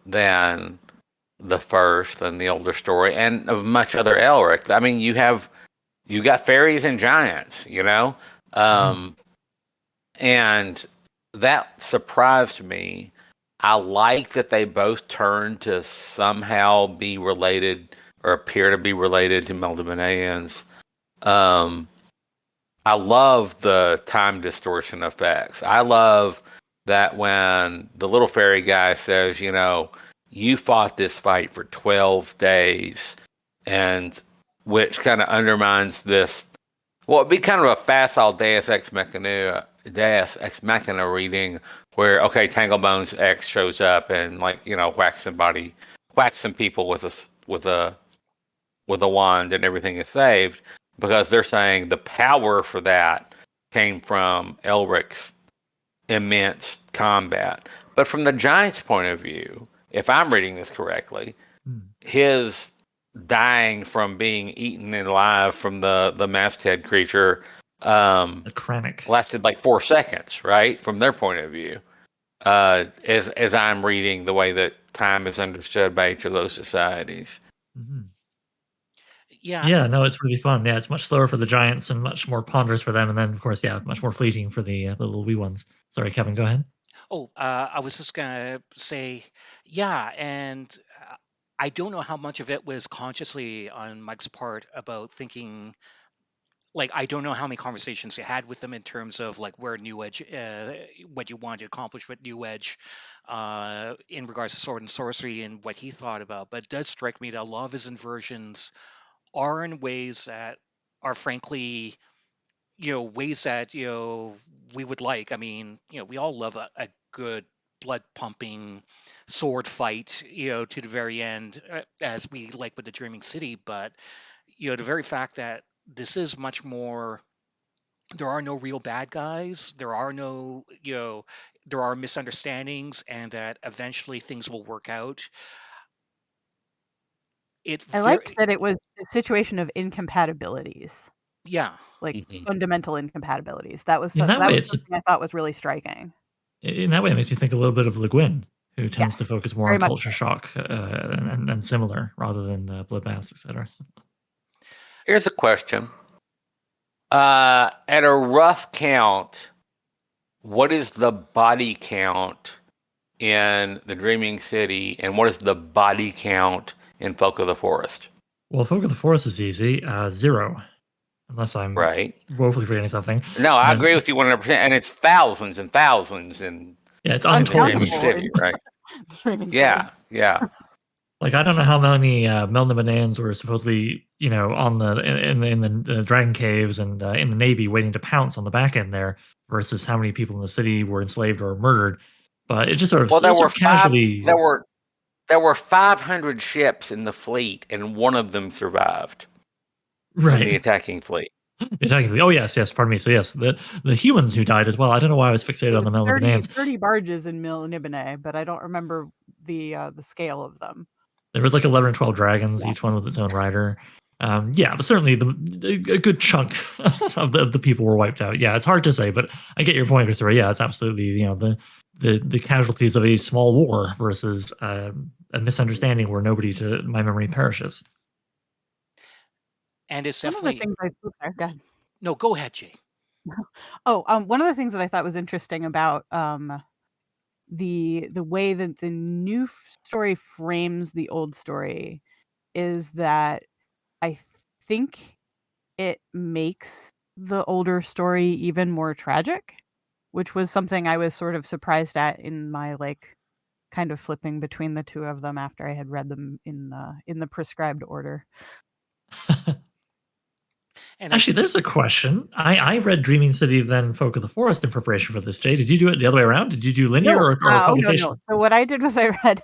than the first and the older story, and of much other Elric. I mean, you got fairies and giants, and that surprised me. I like that they both turn to somehow be related or appear to be related to Meldemoneans. I love the time distortion effects. I love that when the little fairy guy says, you fought this fight for 12 days, and which kind of undermines this. Well, it'd be kind of a facile Deus Ex Machina reading where, okay, Tanglebones X shows up and whacks some people with a wand and everything is saved, because they're saying the power for that came from Elric's immense combat. But from the giant's point of view, if I'm reading this correctly, his dying from being eaten alive from the masthead creature The Kranich. lasted like 4 seconds, right? From their point of view. As I'm reading the way that time is understood by each of those societies. Mhm. Yeah. Yeah, no, it's really fun. Yeah, it's much slower for the giants and much more ponderous for them, and then of course, yeah, much more fleeting for the little wee ones. Sorry, Kevin, go ahead. Oh, I was just gonna say, yeah, and I don't know how much of it was consciously on Mike's part about thinking. Like, I don't know how many conversations you had with them in terms of like where New Edge, what you wanted to accomplish with New Edge, in regards to sword and sorcery and what he thought about. But it does strike me that a lot of his inversions are in ways that are frankly, ways that we would like. I mean, we all love a good blood pumping sword fight, to the very end, as we like with the Dreaming City. But the very fact that this is much more, there are no real bad guys, there are no, there are misunderstandings, and that eventually things will work out. I liked that it was a situation of incompatibilities, Yeah. like Mhm. fundamental incompatibilities. That was In that way, something I thought was really striking. in that way, it makes me think a little bit of Le Guin, who tends to Yes, focus more very on much culture so. shock and similar rather than bloodbaths, etc. Here's a question. At a rough count, what is the body count in the Dreaming City, and what is the body count in Folk of the Forest? Well, Folk of the Forest is easy, 0, unless I'm Right. woefully forgetting something. No, I Then, agree with you 100%, and it's thousands and thousands in yeah, it's the Dreaming untold. Uncountable City, in right? Dreaming Yeah, City. yeah. Like, I don't know how many Melnibonéans were supposedly, on in the Dragon Caves and in the Navy waiting to pounce on the back end there, versus how many people in the city were enslaved or murdered. But it just sort Well, of casually. there were 500 ships in the fleet, and one of them survived in the Right. attacking fleet. Exactly. Oh yes, pardon me. So yes, the humans who died as well. I don't know why I was fixated There on was the Melnibonéans. 30 barges in Nibene, but I don't remember the scale of them. There was like 11 or 12 dragons, Yeah. each one with its own rider. Yeah, but certainly a good chunk of the people were wiped out. Yeah, it's hard to say, but I get your point, Christopher. Yeah, it's absolutely the casualties of a small war versus a misunderstanding where nobody, to my memory, perishes. And it's One of the definitely. things God. No, go ahead, Jay. One of the things that I thought was interesting about the way that the new story frames the old story is that I think it makes the older story even more tragic, which was something I was sort of surprised at in my kind of flipping between the two of them after I had read them in the prescribed order. And Actually, there's a question. I read Dreaming City, then Folk of the Forest in preparation for this, Jay. Did you do it the other way around? Did you do linear No, or no. publication? So what I did was I read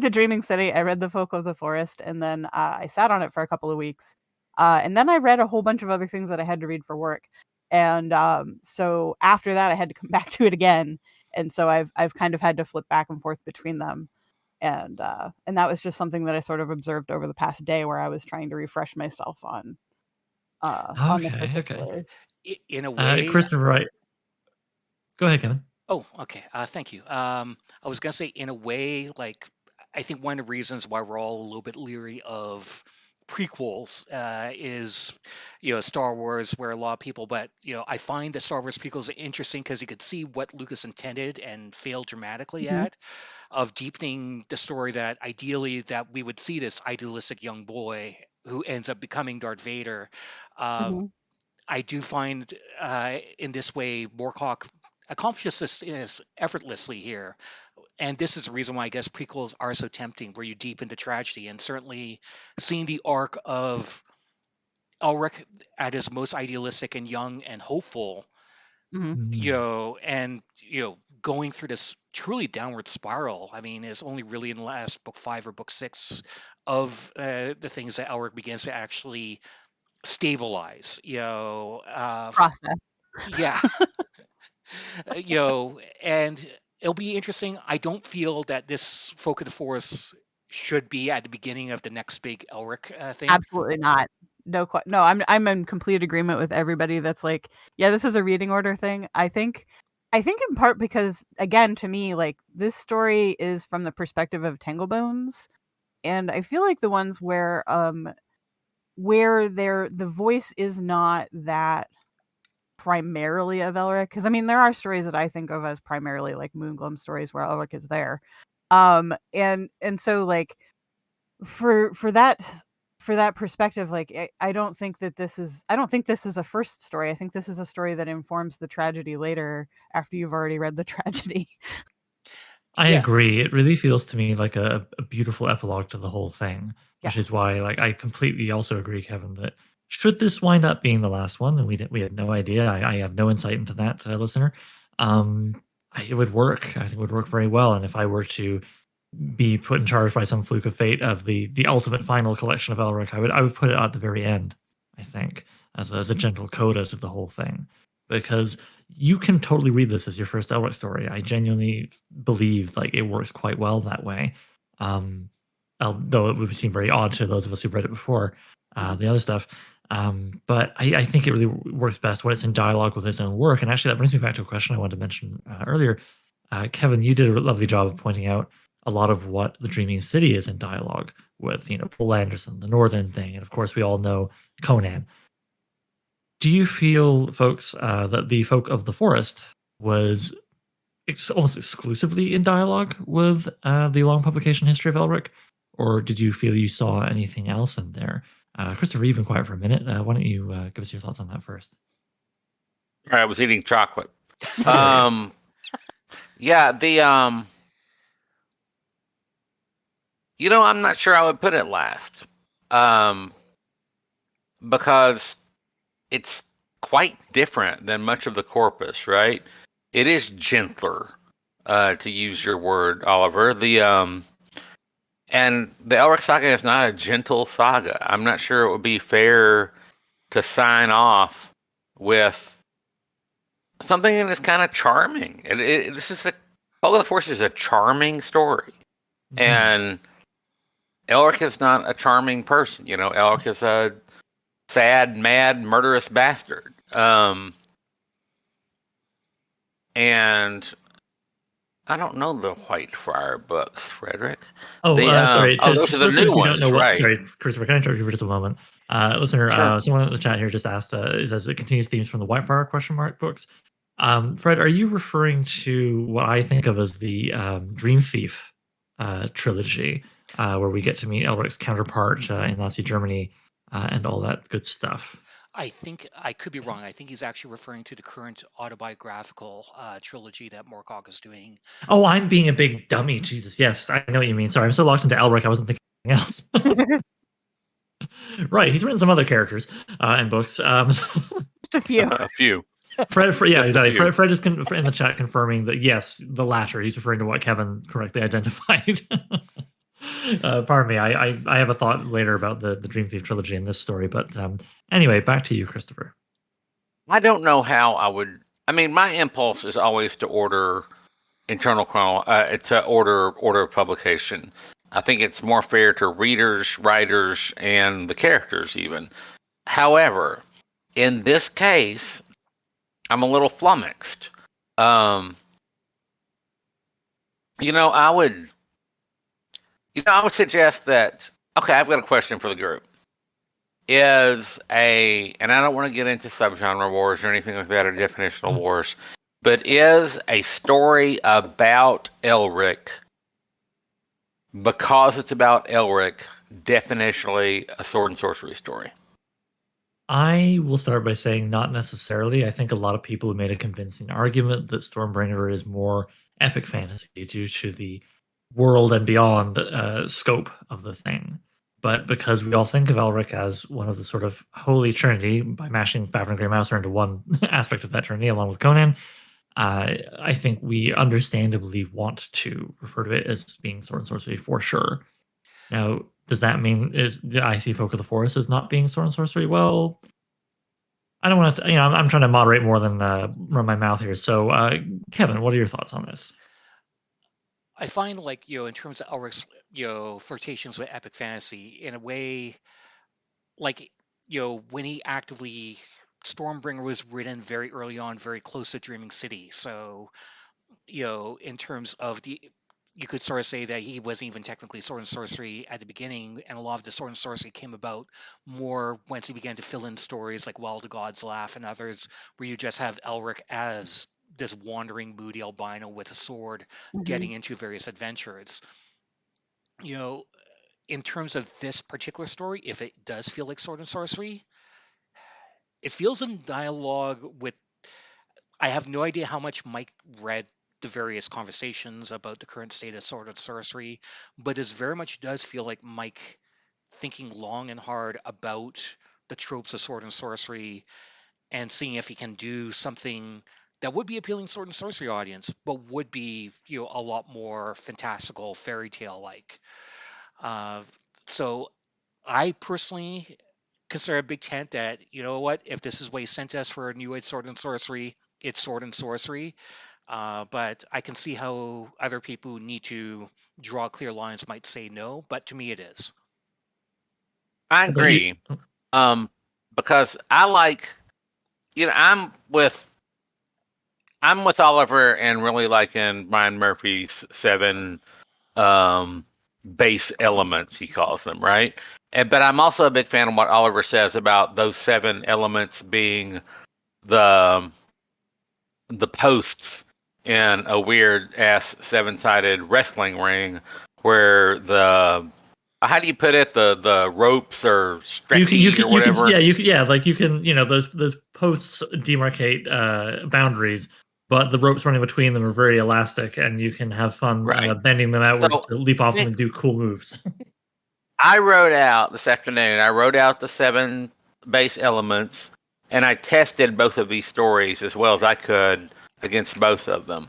the Dreaming City, I read the Folk of the Forest, and then I sat on it for a couple of weeks, and then I read a whole bunch of other things that I had to read for work, and so after that I had to come back to it again, and so I've kind of had to flip back and forth between them, and that was just something that I sort of observed over the past day where I was trying to refresh myself on the Okay. particulars. in a way. Christopher, right? Go ahead, Kevin. Oh, okay. Thank you. I was gonna say, in a way, like, I think one of the reasons why we're all a little bit leery of prequels, is, Star Wars, where a lot of people, but I find the Star Wars prequels interesting because you could see what Lucas intended and failed dramatically Mhm. at, of deepening the story that ideally that we would see this idealistic young boy who ends up becoming Darth Vader. Uh, Mhm. I do find in this way Moorcock accomplishes this effortlessly here. And this is the reason why I guess prequels are so tempting, where you deep into tragedy, and certainly seeing the arc of Elric at his most idealistic and young and hopeful, and going through this truly downward spiral. I mean, it's only really in the last book 5 or book 6 of the things that Elric begins to actually stabilize. Process. Yeah, and it'll be interesting. I don't feel that this Folk of the Forest should be at the beginning of the next big Elric thing. Absolutely not. No, I'm in complete agreement with everybody that's like, yeah, this is a reading order thing. I think in part because, again, to me, like, this story is from the perspective of Tanglebones, and I feel like the ones where the voice is not that primarily of Elric, because I mean there are stories that I think of as primarily like Moongloom stories where Elric is there, and so like for that perspective, like I don't think this is a first story. I think this is a story that informs the tragedy later after you've already read the tragedy. I Yeah. agree. It really feels to me like a beautiful epilogue to the whole thing, which Yeah. is why, like, I completely also agree, Kevin, that should this wind up being the last one, and we had no idea. I have no insight into that, listener. It would work. I think it would work very well. And if I were to be put in charge by some fluke of fate of the ultimate final collection of Elric, I would put it at the very end. I think as a gentle coda to the whole thing, because you can totally read this as your first Elric story. I genuinely believe like it works quite well that way. Although it would seem very odd to those of us who've read it before, the other stuff. But I think it really works best when it's in dialogue with its own work. And actually, that brings me back to a question I wanted to mention earlier. Kevin, you did a lovely job of pointing out a lot of what the Dreaming City is in dialogue with, Poul Anderson, the Northern thing, and of course we all know Conan. Do you feel, folks, that the Folk of the Forest was almost exclusively in dialogue with the long publication history of Elric, or did you feel you saw anything else in there? Christopher, you've been quiet for a minute. Why don't you give us your thoughts on that first? I was eating chocolate. Oh, Yeah, I'm not sure I would put it last, because it's quite different than much of the corpus, right? It is gentler, to use your word, Oliver. And the Elric saga is not a gentle saga. I'm not sure it would be fair to sign off with something that is kind of charming. This is Folk of the Forest is a charming story, and Elric is not a charming person. Elric is a sad, mad, murderous bastard. And I don't know the Whitefriar books, Frederick. Sorry. Those are the Listeners new who don't ones, know right? Sorry, Christopher, can I interrupt you for just a moment? Listener, Sure. someone in the chat here just asked, it says it continues themes from the Whitefire books. Fred, are you referring to what I think of as the Dream Thief trilogy, where we get to meet Elric's counterpart in Nazi Germany and all that good stuff? I think I could be wrong. I think he's actually referring to the current autobiographical trilogy that Moorcock is doing. Oh, I'm being a big dummy. Jesus, yes, I know what you mean. Sorry, I'm so locked into Elric, I wasn't thinking else. Right, he's written some other characters and books. Just a few. A few. Fred, yeah, Just a exactly. few. Fred is in the chat confirming that yes, the latter. He's referring to what Kevin correctly identified. Pardon me. I have a thought later about the Dream Thief trilogy in this story, but anyway, back to you, Christopher. I don't know how I would. I mean, my impulse is always to order to order of publication. I think it's more fair to readers, writers, and the characters even. However, in this case, I'm a little flummoxed. I would suggest that. Okay, I've got a question for the group. And I don't want to get into subgenre wars or anything like that, or definitional wars, but is a story about Elric, because it's about Elric, definitionally a sword and sorcery story? I will start by saying not necessarily. I think a lot of people have made a convincing argument that Stormbringer is more epic fantasy due to the world and beyond scope of the thing. But because we all think of Elric as one of the sort of holy trinity by mashing Fafnir and Grey Mouser into one aspect of that trinity along with Conan, I think we understandably want to refer to it as being sword and sorcery for sure. Now, does that mean is the Icy Folk of the Forest is not being sword and sorcery? Well, I don't want to, I'm trying to moderate more than run my mouth here. So, Kevin, what are your thoughts on this? I find like in terms of Elric's flirtations with epic fantasy in a way like when he actively Stormbringer was written very early on, very close to Dreaming City. So in terms of you could sort of say that he wasn't even technically sword and sorcery at the beginning, and a lot of the sword and sorcery came about more once he began to fill in stories like While the Gods Laugh and others, where you just have Elric as this wandering, moody albino with a sword getting into various adventures. You know, in terms of this particular story, if it does feel like sword and sorcery, it feels in dialogue with. I have no idea how much Mike read the various conversations about the current state of sword and sorcery, but it very much does feel like Mike thinking long and hard about the tropes of sword and sorcery and seeing if he can do something that would be appealing to sword and sorcery audience, but would be a lot more fantastical, fairy tale like. Uh, so I personally consider a big tent that what, if this is what he sent us for a New Age sword and sorcery, it's sword and sorcery. But I can see how other people who need to draw clear lines might say no, but to me it is. I How about you? agree. Because I like, I'm with Oliver and really liking Brian Murphy's 7 base elements, he calls them, right? But I'm also a big fan of what Oliver says about those 7 elements being the posts in a weird ass 7-sided wrestling ring where the how do you put it, the ropes are stretchy or whatever. Like you can, those posts demarcate boundaries, but the ropes running between them are very elastic, and you can have fun Right. bending them outwards So, to leap off them and do cool moves. I wrote out this afternoon, the 7 base elements, and I tested both of these stories as well as I could against both of them.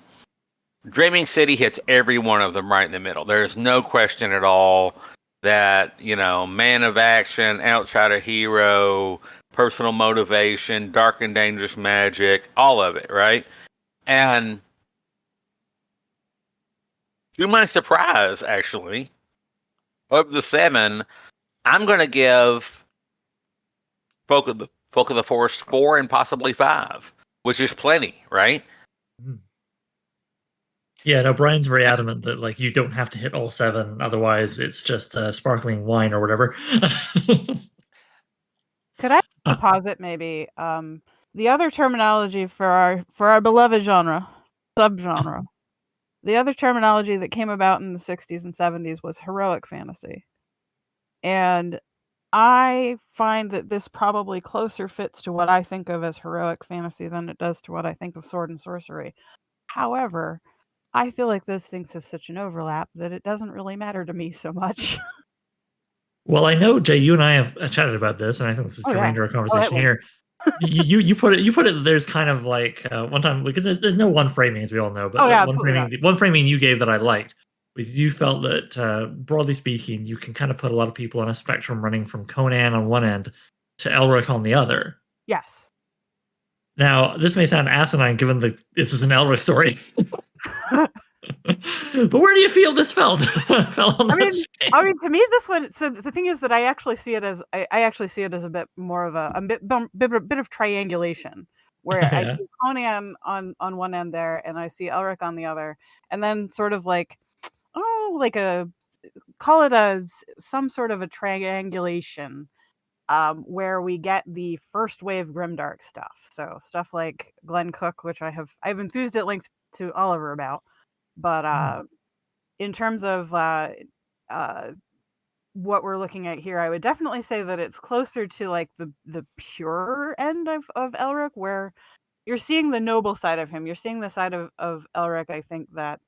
Dreaming City hits every one of them right in the middle. There's no question at all that, man of action, outsider hero, personal motivation, dark and dangerous magic, all of it, right? And to my surprise, actually, of the 7, I'm going to give Folk of the Forest 4 and possibly 5, which is plenty, right? Yeah, no, Brian's very adamant that like you don't have to hit all 7, otherwise it's just sparkling wine or whatever. Could I posit maybe the other terminology for our beloved subgenre? The other terminology that came about in the 60s and 70s was heroic fantasy. And I find that this probably closer fits to what I think of as heroic fantasy than it does to what I think of sword and sorcery. However, I feel like those things have such an overlap that it doesn't really matter to me so much. Well, I know, Jay, you and I have chatted about this, and I think this is germane to our conversation here. You put it. There's kind of like one time, because there's no one framing, as we all know, but one framing you gave that I liked was you felt that broadly speaking, you can kind of put a lot of people on a spectrum running from Conan on one end to Elric on the other. Yes. Now, this may sound asinine given that this is an Elric story. But where do you feel this fell on that scale? I mean, to me, this one. So the thing is that I actually see it as a bit more of a bit of triangulation, where I see Conan on one end there, and I see Elric on the other, and then sort of like, call it some sort of a triangulation, where we get the first wave grimdark stuff. So stuff like Glenn Cook, which I've enthused at length to Oliver about. But in terms of what we're looking at here, I would definitely say that it's closer to like the pure end of Elric, where you're seeing the noble side of him. You're seeing the side of Elric, I think, that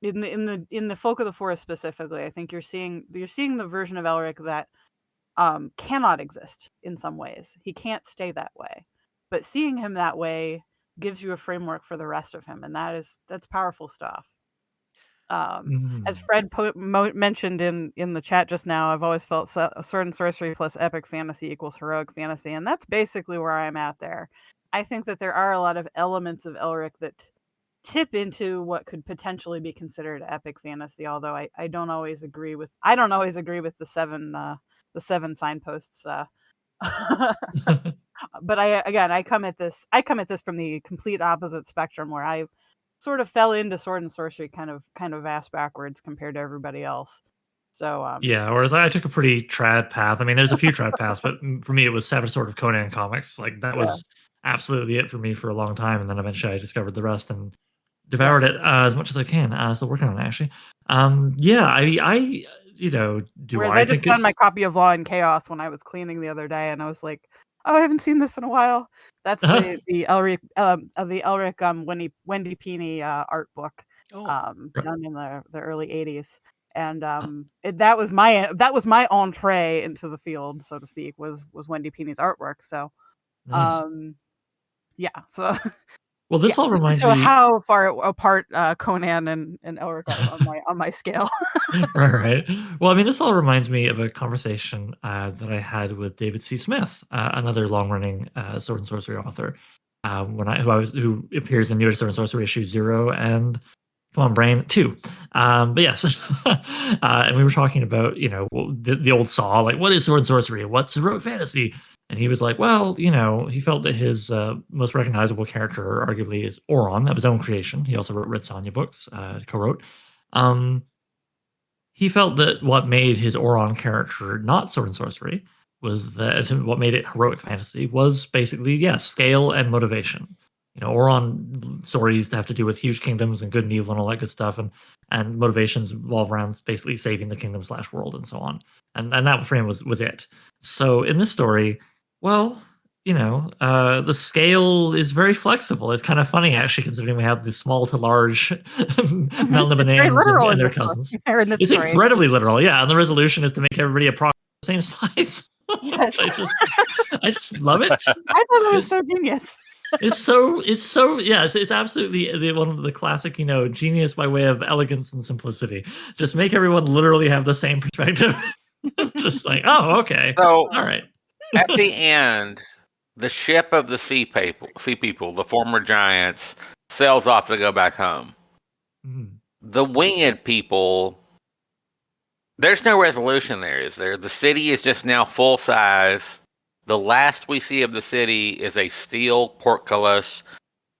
in the Folk of the Forest specifically, I think you're seeing the version of Elric that cannot exist in some ways. He can't stay that way. But seeing him that way gives you a framework for the rest of him, and that's powerful stuff. As Fred mentioned in the chat just now, I've always felt sword and sorcery plus epic fantasy equals heroic fantasy, and that's basically where I'm at there. I think that there are a lot of elements of Elric that tip into what could potentially be considered epic fantasy, although I don't always agree with the seven signposts. But I come at this from the complete opposite spectrum, where I sort of fell into sword and sorcery kind of ass backwards compared to everybody else. So Yeah, whereas I took a pretty trad path. I mean, there's a few trad paths, but for me, it was Seven Sword of Conan comics. Like that was absolutely it for me for a long time, and then eventually I discovered the rest and devoured it as much as I can. Still working on it actually. Yeah, I do whereas I I just think found my it's copy of Law and Chaos when I was cleaning the other day, and I was like, oh, I haven't seen this in a while. That's the Elric Wendy Pini art book done in the early 80s. And that was my entree into the field, so to speak, was Wendy Pini's artwork. So nice. yeah, so Well, this all reminds so me. how far apart Conan and Elric are on my scale. Right. Well, I mean, this all reminds me of a conversation that I had with David C. Smith, another long-running sword and sorcery author, who appears in New Sword and Sorcery issue 0 and Come on, Brain 2. But yes, and we were talking about the old saw, like what is sword and sorcery, what's heroic fantasy, and he was like, well, he felt that his most recognizable character, arguably, is Oron, of his own creation. He also wrote Red Sonja books, co-wrote. He felt that what made his Oron character not sword and sorcery was that what made it heroic fantasy was basically, scale and motivation. Oron stories have to do with huge kingdoms and good and evil and all that good stuff, and motivations revolve around basically saving the kingdom / world and so on. And that frame was it. So in this story, well, the scale is very flexible. It's kind of funny, actually, considering we have the small to large Melniboneans and their cousins. It's story. Incredibly literal, yeah. And the resolution is to make everybody approximately the same size. Yes. I just love it. I thought it was so genius. It's absolutely one of the classic, genius by way of elegance and simplicity. Just make everyone literally have the same perspective. Just like, oh, okay. So, all right. At the end, the ship of the sea people, the former giants, sails off to go back home. Mm. The winged people, there's no resolution there, is there? The city is just now full size. The last we see of the city is a steel portcullis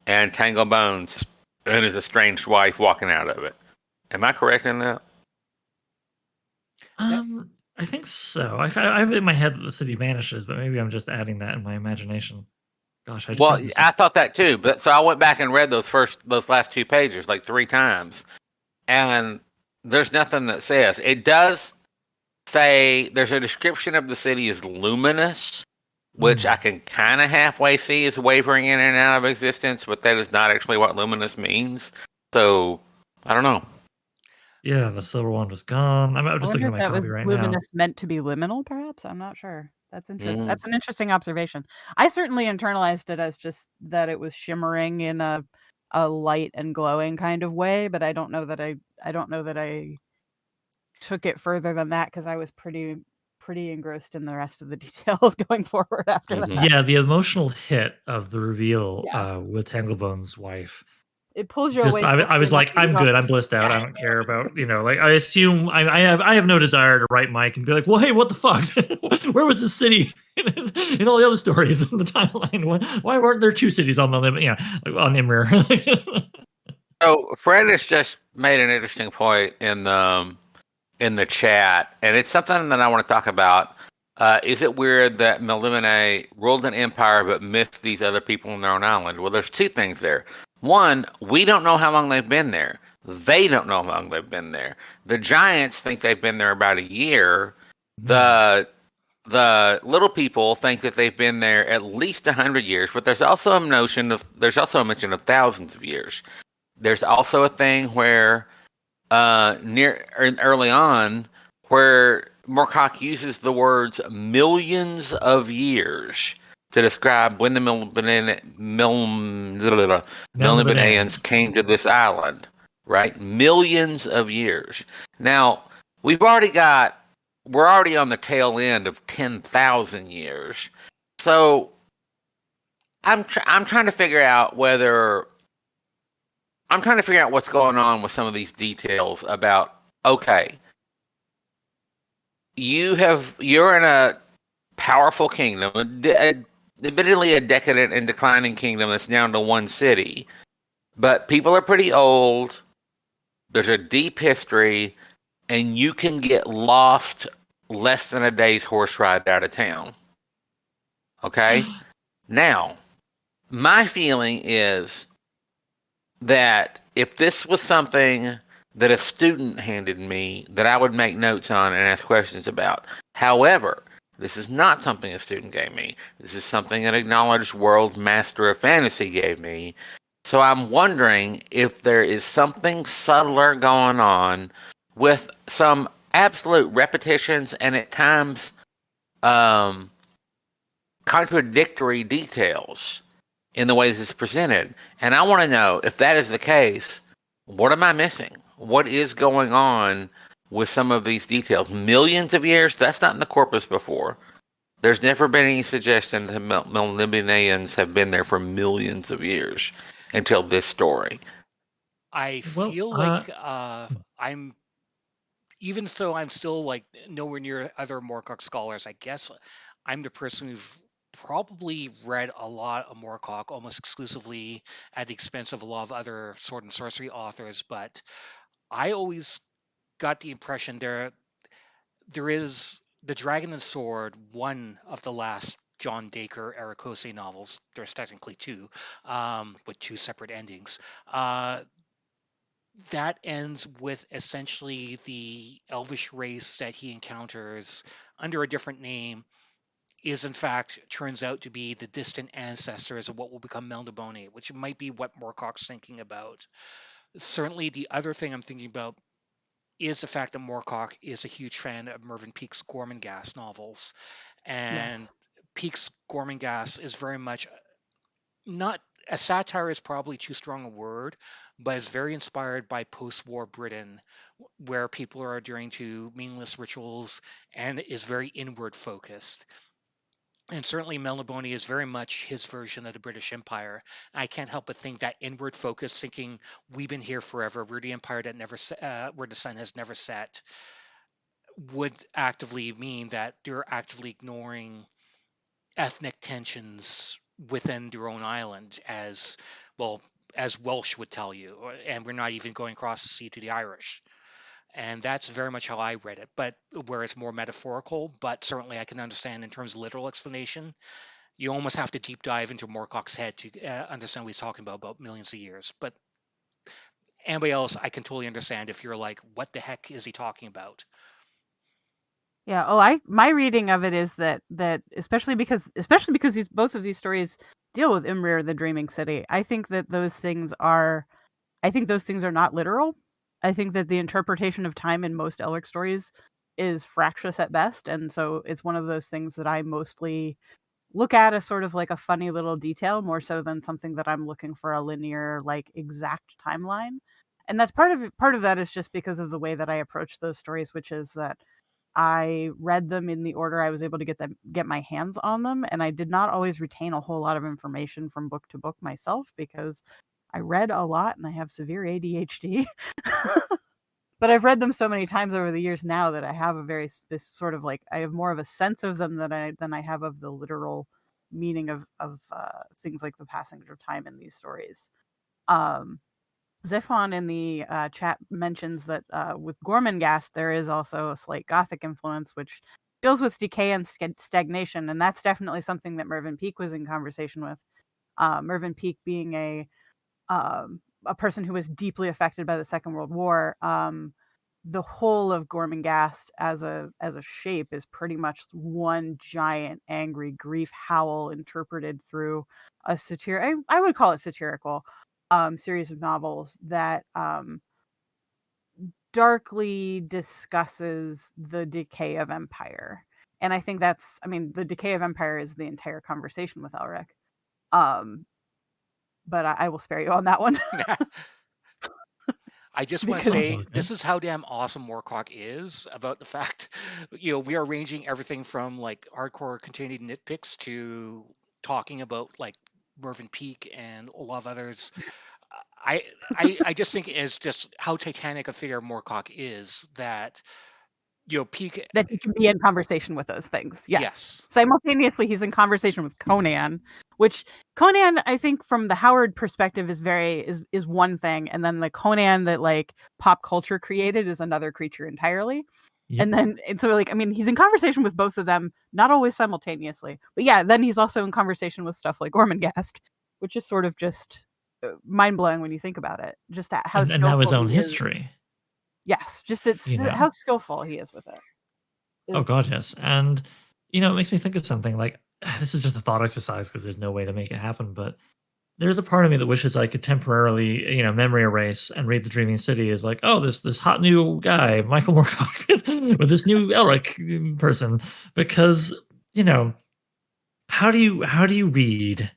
and Tangle Bones and his estranged wife walking out of it. Am I correct in that? I think so. I have it in my head that the city vanishes, but maybe I'm just adding that in my imagination. Gosh, I thought that too, but so I went back and read those last 2 pages like 3 times, and there's nothing that says. It does say there's a description of the city as luminous, which I can kind of halfway see is wavering in and out of existence, but that is not actually what luminous means. So I don't know. Yeah, the silver wand was gone. I'm just looking at my copy right now. Luminous meant to be liminal, perhaps? I'm not sure. That's interesting. That's an interesting observation. I certainly internalized it as just that it was shimmering in a light and glowing kind of way, but I don't know that I took it further than that, because I was pretty engrossed in the rest of the details going forward after that. Yeah, the emotional hit of the reveal with Tanglebone's wife. It pulls you away. I was like, I'm good. I'm blissed out. I don't care about, like, I assume I have no desire to write Mike and be like, well, hey, what the fuck? Where was this city in all the other stories in the timeline? Why weren't there 2 cities on the limit? Yeah, like on Imrir. So Fred has just made an interesting point in the chat, and it's something that I want to talk about. Is it weird that Melnibone ruled an empire but missed these other people on their own island? Well, there's 2 things there. One, we don't know how long they've been there. They don't know how long they've been there. The giants think they've been there about a year. Hmm. The little people think that they've been there at least 100 years, but there's also a mention of thousands of years. There's also a thing where early on where Moorcock uses the words millions of years to describe when the Melniboneans came to this island, right? Millions of years. Now, we're already on the tail end of 10,000 years. So I'm trying to figure out what's going on with some of these details about, okay, you're in a powerful kingdom, admittedly a decadent and declining kingdom that's down to one city, but people are pretty old. There's a deep history, and you can get lost less than a day's horse ride out of town. Okay? Now, my feeling is that if this was something that a student handed me that I would make notes on and ask questions about. However, this is not something a student gave me. This is something an acknowledged world master of fantasy gave me. So I'm wondering if there is something subtler going on with some absolute repetitions and at times contradictory details in the ways it's presented. And I want to know, if that is the case, what am I missing? What is going on with some of these details? Millions of years? That's not in the corpus before. There's never been any suggestion that Melniboneans have been there for millions of years until this story. I Well, feel like I'm even so I'm still like nowhere near other Moorcock scholars. I guess I'm the person who've probably read a lot of Moorcock almost exclusively at the expense of a lot of other sword and sorcery authors, but I always got the impression there is The Dragon and Sword, one of the last John Dacre Ericose novels. There's technically two, with two separate endings. That ends with essentially the elvish race that he encounters under a different name is in fact turns out to be the distant ancestors of what will become Melnibone, which might be what Moorcock's thinking about. Certainly, the other thing I'm thinking about is the fact that Moorcock is a huge fan of Mervyn Peake's Gormenghast novels, and Yes. Peake's Gormenghast is very much not a satire is probably too strong a word, but is very inspired by post-war Britain, where people are adhering to meaningless rituals and is very inward focused. And certainly Melnibone is very much his version of the British Empire. I can't help but think that inward focus, thinking we've been here forever, we're the empire that where the sun has never set, would actively mean that they're actively ignoring ethnic tensions within their own island, as well as Welsh would tell you, and we're not even going across the sea to the Irish. And that's very much how I read it, but where it's more metaphorical, but certainly I can understand in terms of literal explanation. You almost have to deep dive into Moorcock's head to understand what he's talking about millions of years. But anybody else, I can totally understand if you're like, what the heck is he talking about? Yeah. Oh, my reading of it is that especially because these both of these stories deal with Imrir, the Dreaming City. I think those things are not literal. I think that the interpretation of time in most Elric stories is fractious at best, and so it's one of those things that I mostly look at as sort of like a funny little detail more so than something that I'm looking for a linear, like, exact timeline. And that's part of that is just because of the way that I approach those stories, which is that I read them in the order I was able to get my hands on them, and I did not always retain a whole lot of information from book to book myself because I read a lot and I have severe ADHD. But I've read them so many times over the years now that I have a very sort of like I have more of a sense of them than I have of the literal meaning of things like the passage of time in these stories. Um, Zephon in the chat mentions that with Gormenghast there is also a slight Gothic influence, which deals with decay and stagnation, and that's definitely something that Mervyn Peake was in conversation with. Mervyn Peake being a a person who was deeply affected by the Second World War, the whole of Gormenghast as a shape is pretty much one giant angry grief howl interpreted through a I would call it satirical series of novels that darkly discusses the decay of empire. And I think the decay of empire is the entire conversation with Elric. But I will spare you on that one. I just want to Because say this is how damn awesome Moorcock is about the fact, we are ranging everything from like hardcore containing nitpicks to talking about like Mervyn Peak and a lot of others. I just think it's just how titanic a figure Moorcock is that Peak. that he can be in conversation with those things. Yes. Yes. Simultaneously, he's in conversation with Conan, which Conan, I think, from the Howard perspective, is one thing, and then the Conan that like pop culture created is another creature entirely. Yep. And so like, I mean, he's in conversation with both of them, not always simultaneously, but yeah, then he's also in conversation with stuff like Gormenghast, which is sort of just mind blowing when you think about it. Just how and now his own he is. history. Yes, just how skillful he is with it. Oh God, yes. And it makes me think of something like this is just a thought exercise because there's no way to make it happen. But there's a part of me that wishes I could temporarily, memory erase and read The Dreaming City as like, oh, this hot new guy, Michael Moorcock, with this new Elric person, because how do you read?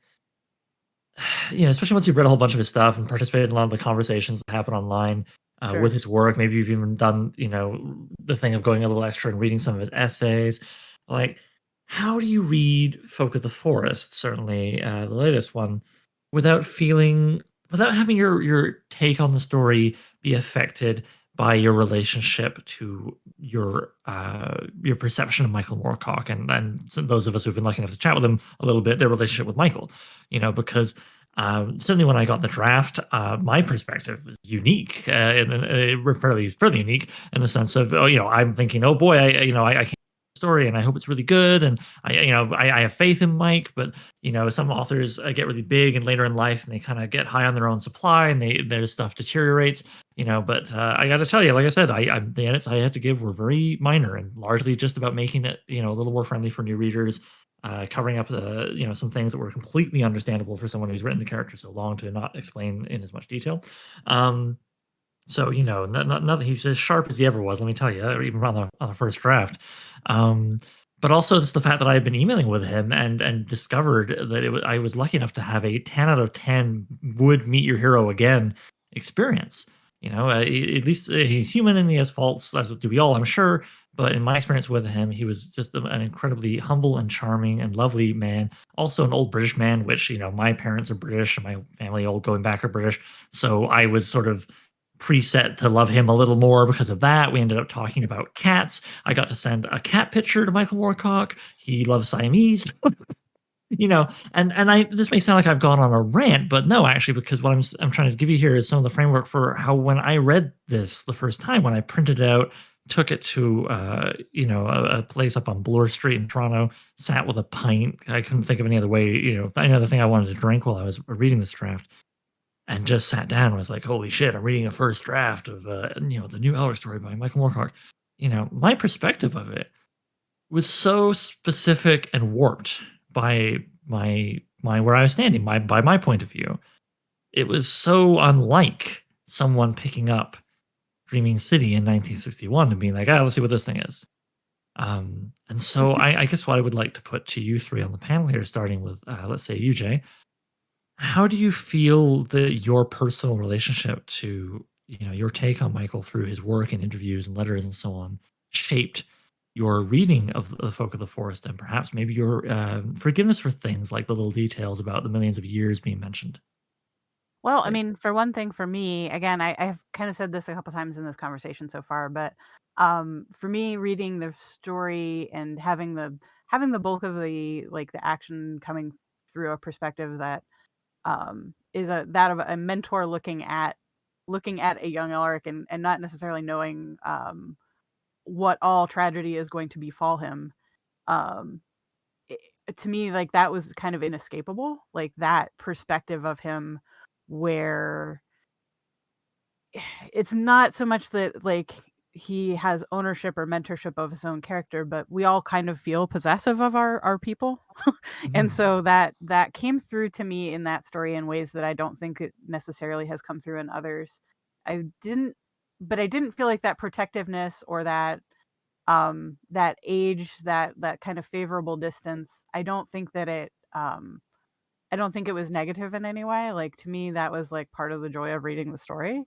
Especially once you've read a whole bunch of his stuff and participated in a lot of the conversations that happen online Sure. with his work. Maybe you've even done, the thing of going a little extra and reading some of his essays. Like, how do you read Folk of the Forest, certainly the latest one, without having your take on the story be affected by your relationship to your perception of Michael Moorcock and those of us who've been lucky enough to chat with him a little bit, their relationship with Michael, because certainly when I got the draft, my perspective was unique and fairly unique in the sense of, I'm thinking, oh boy, I can't story and I hope it's really good and I have faith in Mike, but some authors get really big and later in life and they kind of get high on their own supply and their stuff deteriorates, but I got to tell you, like I said, the edits I had to give were very minor and largely just about making it a little more friendly for new readers, covering up some things that were completely understandable for someone who's written the character so long to not explain in as much detail. So not he's as sharp as he ever was. Let me tell you, even on the first draft. But also just the fact that I had been emailing with him and discovered that I was lucky enough to have a 10 out of 10 would meet your hero again experience. At least he's human and he has faults, as do we all, I'm sure. But in my experience with him, he was just an incredibly humble and charming and lovely man. Also an old British man, which my parents are British and my family old going back are British. So I was sort of preset to love him a little more because of that. We ended up talking about cats. I got to send a cat picture to Michael Moorcock. He loves Siamese. And this may sound like I've gone on a rant, but no, actually, because what I'm trying to give you here is some of the framework for how when I read this the first time, when I printed it out, took it to a place up on Bloor Street in Toronto, sat with a pint. I couldn't think of any other way. Another thing I wanted to drink while I was reading this draft. And just sat down and was like, holy shit, I'm reading a first draft of the new Elric story by Michael Moorcock. My perspective of it was so specific and warped by my where I was standing, by my point of view. It was so unlike someone picking up Dreaming City in 1961 and being like, let's see what this thing is. And so I guess what I would like to put to you three on the panel here, starting with, let's say you, Jay. How do you feel that your personal relationship to, your take on Michael through his work and interviews and letters and so on shaped your reading of the Folk of the Forest and perhaps maybe your forgiveness for things like the little details about the millions of years being mentioned? Well, I mean, for one thing, for me, again, I've kind of said this a couple times in this conversation so far, but for me, reading the story and having the bulk of the action coming through a perspective that is that of a mentor looking at a young Elric and not necessarily knowing what all tragedy is going to befall him. To me, like that was kind of inescapable, like that perspective of him where it's not so much that like he has ownership or mentorship of his own character, but we all kind of feel possessive of our people. And Mhm. so that came through to me in that story in ways that I don't think it necessarily has come through in others. I didn't but I didn't feel like that protectiveness or that age, that kind of favorable distance. I don't think it was negative in any way. Like to me that was like part of the joy of reading the story.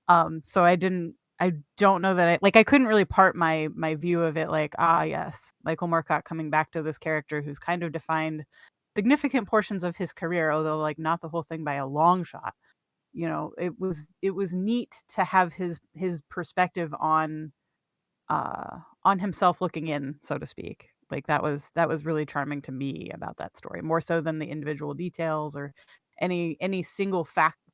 So I don't know that I couldn't really part my view of it like, ah, yes, Michael Moorcock coming back to this character who's kind of defined significant portions of his career, although like not the whole thing by a long shot. It was neat to have his perspective on himself looking in, so to speak. Like that was really charming to me about that story, more so than the individual details or any single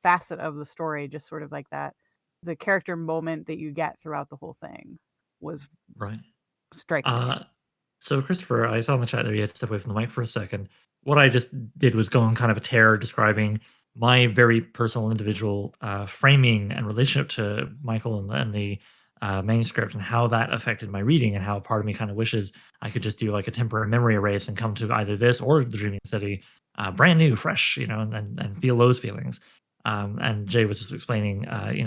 facet of the story. Just sort of like that, the character moment that you get throughout the whole thing was Right. striking to me. Uh, so Christopher, I saw in the chat there you had to step away from the mic for a second. What I just did was go on kind of a tear describing my very personal, individual framing and relationship to Michael and the manuscript and how that affected my reading and how part of me kind of wishes I could just do like a temporary memory erase and come to either this or the Dreaming City brand new, fresh, and feel those feelings. And Jay was just explaining, how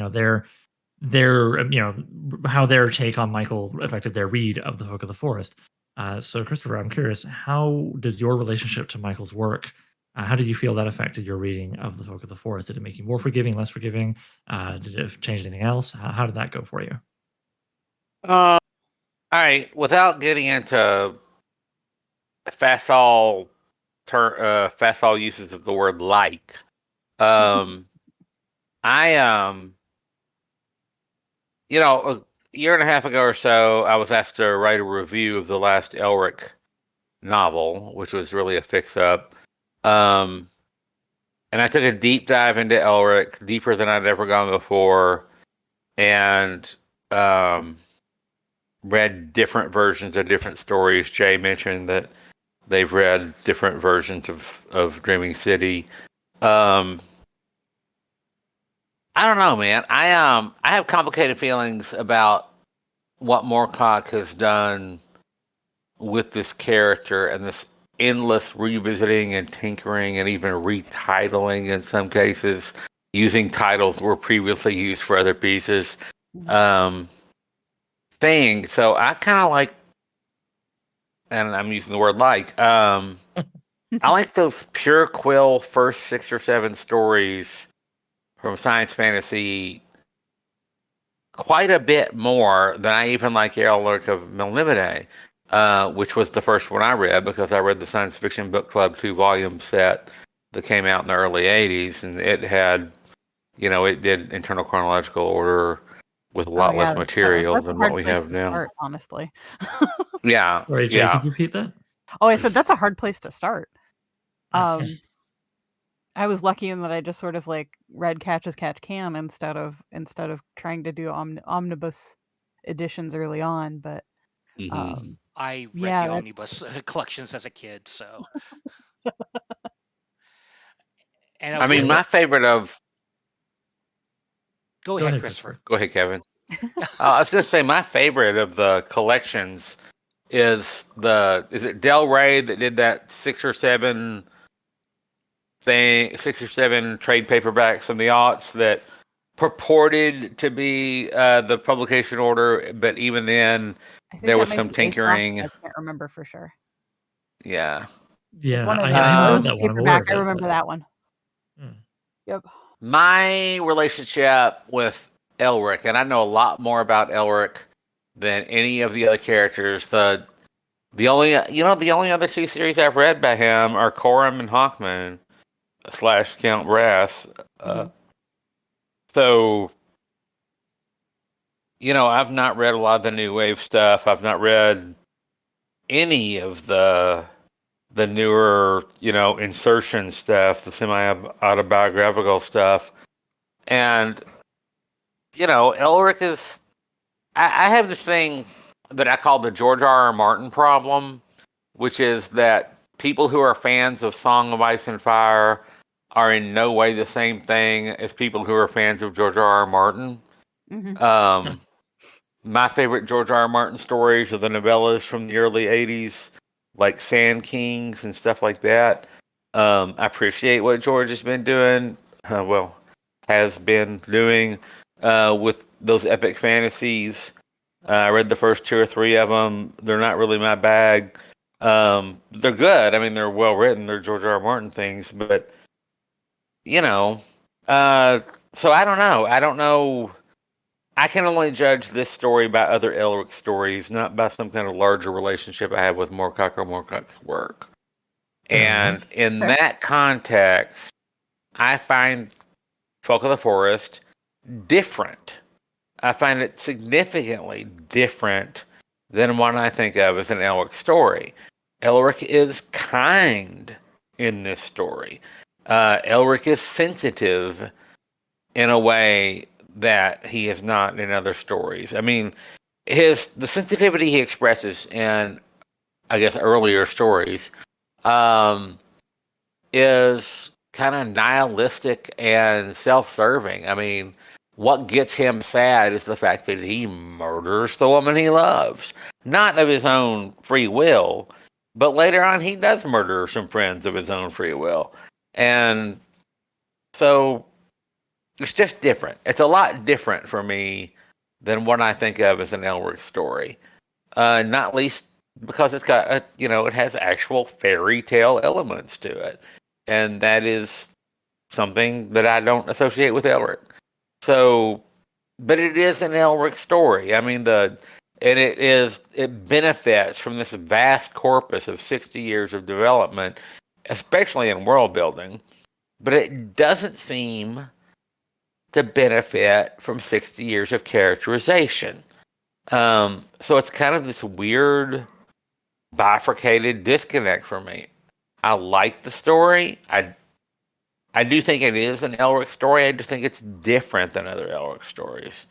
their take on Michael affected their read of the Folk of the Forest. So, Christopher, I'm curious, how does your relationship to Michael's work? How did you feel that affected your reading of the Folk of the Forest? Did it make you more forgiving, less forgiving? Did it change anything else? How did that go for you? All right. Without getting into facile facile uses of the word like, I a year and a half ago or so, I was asked to write a review of the last Elric novel, which was really a fix-up. And I took a deep dive into Elric, deeper than I'd ever gone before, and read different versions of different stories. Jay mentioned that they've read different versions of Dreaming City. I don't know, man. I have complicated feelings about what Moorcock has done with this character and this endless revisiting and tinkering and even retitling in some cases, using titles that were previously used for other pieces. Thing. So I kind of like, and I'm using the word like, I like those pure quill first 6 or 7 stories from science fantasy quite a bit more than I even like Elric of Melniboné, which was the first one I read because I read the Science Fiction Book Club 2-volume set that came out in the early 80s, and it had, it did internal chronological order with a lot less material That's a than what hard we place have to now. start, honestly. Yeah. Sorry, Jay, Yeah. could you repeat that? Oh, I said that's a hard place to start. Okay. I was lucky in that I just sort of like read Catch as Catch Can instead of trying to do omnibus editions early on. But Mhm. I read yeah, the omnibus collections as a kid, so. And I mean, my favorite of. Go Go ahead, ahead, Christopher. Christopher. Go ahead, Kevin. I was going to say my favorite of the collections is it Del Rey that did that 6 or 7 trade paperbacks from the aughts that purported to be the publication order, but even then I think there that was might some be ASOS. tinkering. I can't remember for sure. Yeah. It's Yeah, one of I haven't it read was that a one. I'm aware paperback. of I it, remember but that one. yeah. Yep. My relationship with Elric, and I know a lot more about Elric than any of the other characters. The only other 2 series I've read by him are Coram and Hawkman / Count Brass. So, I've not read a lot of the new wave stuff. I've not read any of the newer, insertion stuff, the semi-autobiographical stuff. And, Elric is... I have this thing that I call the George R.R. Martin problem, which is that people who are fans of Song of Ice and Fire are in no way the same thing as people who are fans of George R. R. Martin. Mhm. Um, my favorite George R. R. Martin stories are the novellas from the early 80s, like Sand Kings and stuff like that. I appreciate what George has been doing, has been doing with those epic fantasies. I read the first two or three of them. They're not really my bag. They're good. I mean, they're well written. They're George R. R. Martin things, but you know, uh, so I don't know. I don't know. I can only judge this story by other Elric stories, not by some kind of larger relationship I have with Moorcock or Moorcock's work. Fair And enough. in Fair. that context, I find Folk of the Forest different. I find it significantly different than what I think of as an Elric story. Elric is kind in this story. Elric is sensitive in a way that he is not in other stories. I mean, the sensitivity he expresses in, I guess, earlier stories, um, is kind of nihilistic and self-serving. I mean, what gets him sad is the fact that he murders the woman he loves, not of his own free will, but later on he does murder some friends of his own free will, and so it's just different. It's a lot different for me than what I think of as an Elric story. Not least because it's got it has actual fairy tale elements to it, and that is something that I don't associate with Elric. So, but it is an Elric story. I mean, it benefits from this vast corpus of 60 years of development, especially in world building. But it doesn't seem to benefit from 60 years of characterization. So it's kind of this weird bifurcated disconnect for me. I like the story. I do think it is an Elric story. I just think it's different than other Elric stories.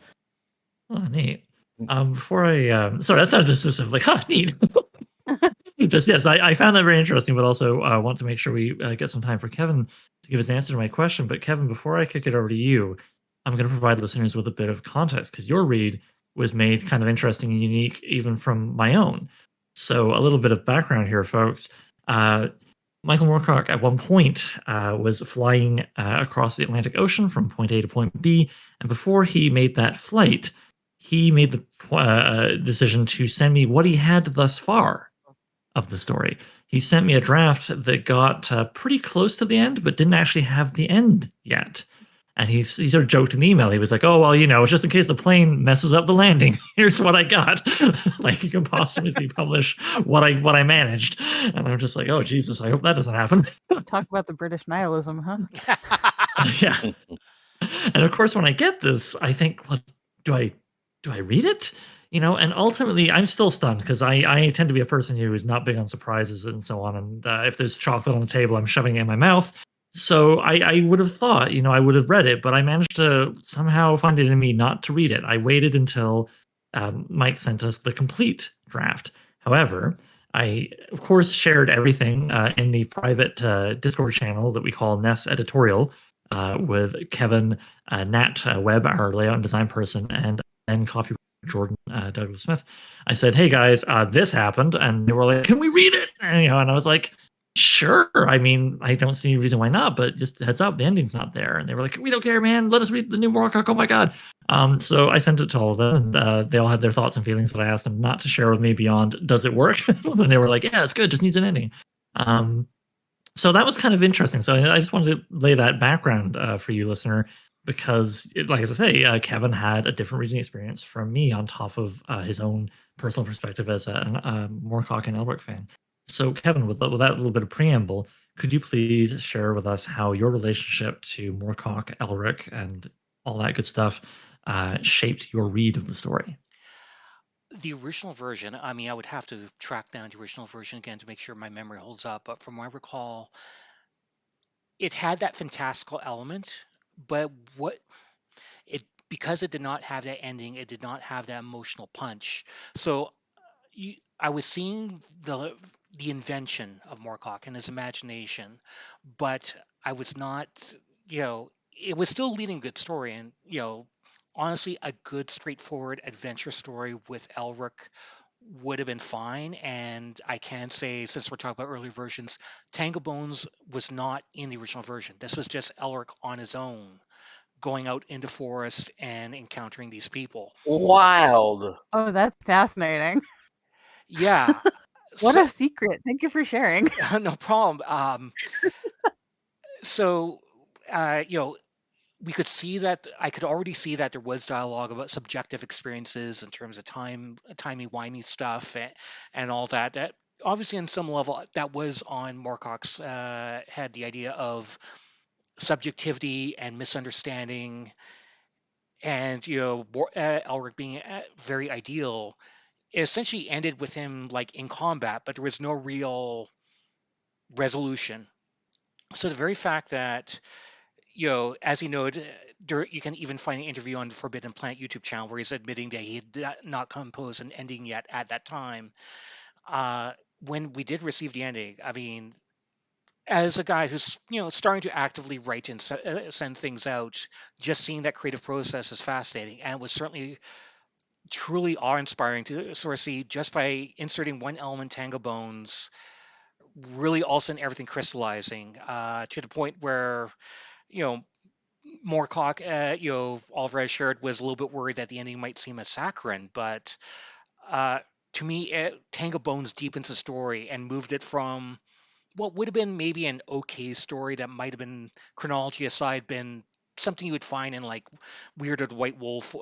Oh, neat. Before I sorry, that sounded just sort of like, huh, neat. Just yes, I found that very interesting, but also want to make sure we get some time for Kevin to give his answer to my question. But Kevin, before I kick it over to you, I'm going to provide listeners with a bit of context because your read was made kind of interesting and unique, even from my own. So a little bit of background here, folks. Uh, Michael Moorcock at one point was flying across the Atlantic Ocean from point A to point B, and before he made that flight, he made the decision to send me what he had thus far of the story. He sent me a draft that got pretty close to the end, but didn't actually have the end yet. And he sort of joked in the email. He was like, "Oh well, just in case the plane messes up the landing, here's what I got. Like you can posthumously publish what I managed." And I'm just like, "Oh Jesus, I hope that doesn't happen." Talk about the British nihilism, huh? Yeah. And of course, when I get this, I think, well, do I do I read it? And ultimately, I'm still stunned because I tend to be a person who is not big on surprises and so on. And if there's chocolate on the table, I'm shoving it in my mouth. So I would have thought, I would have read it, but I managed to somehow find it in me not to read it. I waited until Mike sent us the complete draft. However, I, of course, shared everything in the private Discord channel that we call Ness Editorial with Kevin, Nat Webb, our layout and design person, and then copy Jordan Douglas Smith. I said, "Hey guys, this happened," and they were like, "Can we read it?" And I was like, "Sure. I mean, I don't see any reason why not, but just heads up, the ending's not there." And they were like, "We don't care, man. Let us read the new Warcock. Oh my god!" So I sent it to all of them, and they all had their thoughts and feelings that I asked them not to share with me beyond, "Does it work?" And they were like, "Yeah, it's good. Just needs an ending." So that was kind of interesting. So I just wanted to lay that background for you, listener, because, like as I say, Kevin had a different reading experience from me on top of his own personal perspective as a Moorcock and Elric fan. So, Kevin, with that little bit of preamble, could you please share with us how your relationship to Moorcock, Elric, and all that good stuff shaped your read of the story? The original version, I mean, I would have to track down the original version again to make sure my memory holds up. But from what I recall, it had that fantastical element, but it because it did not have that ending, it did not have that emotional punch. So I was seeing the invention of Moorcock and his imagination, but I was not, it was still leading a good story, and honestly, a good straightforward adventure story with Elric would have been fine. And I can say, since we're talking about early versions, Tangle Bones was not in the original version. This was just Elric on his own, going out into forest and encountering these people. Wild. Oh, that's fascinating. Yeah. What So, a secret. Thank you for sharing. no problem. So, we could see that I could already see that there was dialogue about subjective experiences in terms of timey-wimey stuff and all that. That obviously, on some level, that was on Moorcock's head, the idea of subjectivity and misunderstanding, and Elric being very ideal. It essentially ended with him like in combat, but there was no real resolution. So the very fact that as he noted, you can even find an interview on the Forbidden Planet YouTube channel where he's admitting that he had not composed an ending yet at that time. When we did receive the ending, I mean, as a guy who's starting to actively write and send things out, just seeing that creative process is fascinating, and it was certainly truly awe-inspiring to sort of see just by inserting one element, Tango Bones, really all of a sudden everything crystallizing to the point where you know Moorcock, Oliver has shared, was a little bit worried that the ending might seem as saccharine, but uh, to me, Tango Bones deepens the story and moved it from what would have been maybe an okay story that might have been, chronology aside, been something you would find in like Weird of the White Wolf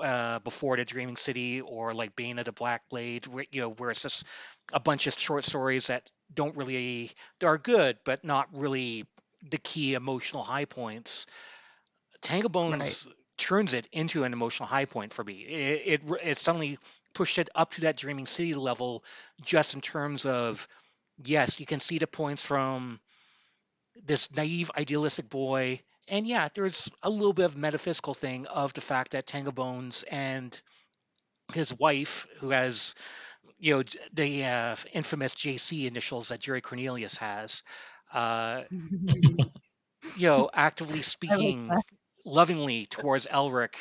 before the Dreaming City, or like Bane of the Black Blade, where it's just a bunch of short stories that don't really, they are good, but not really the key emotional high points. Tango Right. Bones turns it into an emotional high point for me. It suddenly pushed it up to that Dreaming City level, just in terms of, yes, you can see the points from this naive, idealistic boy, and yeah, there's a little bit of metaphysical thing of the fact that Tango Bones and his wife, who has the infamous JC initials that Jerry Cornelius has, uh, actively I like speaking that. lovingly towards Elric.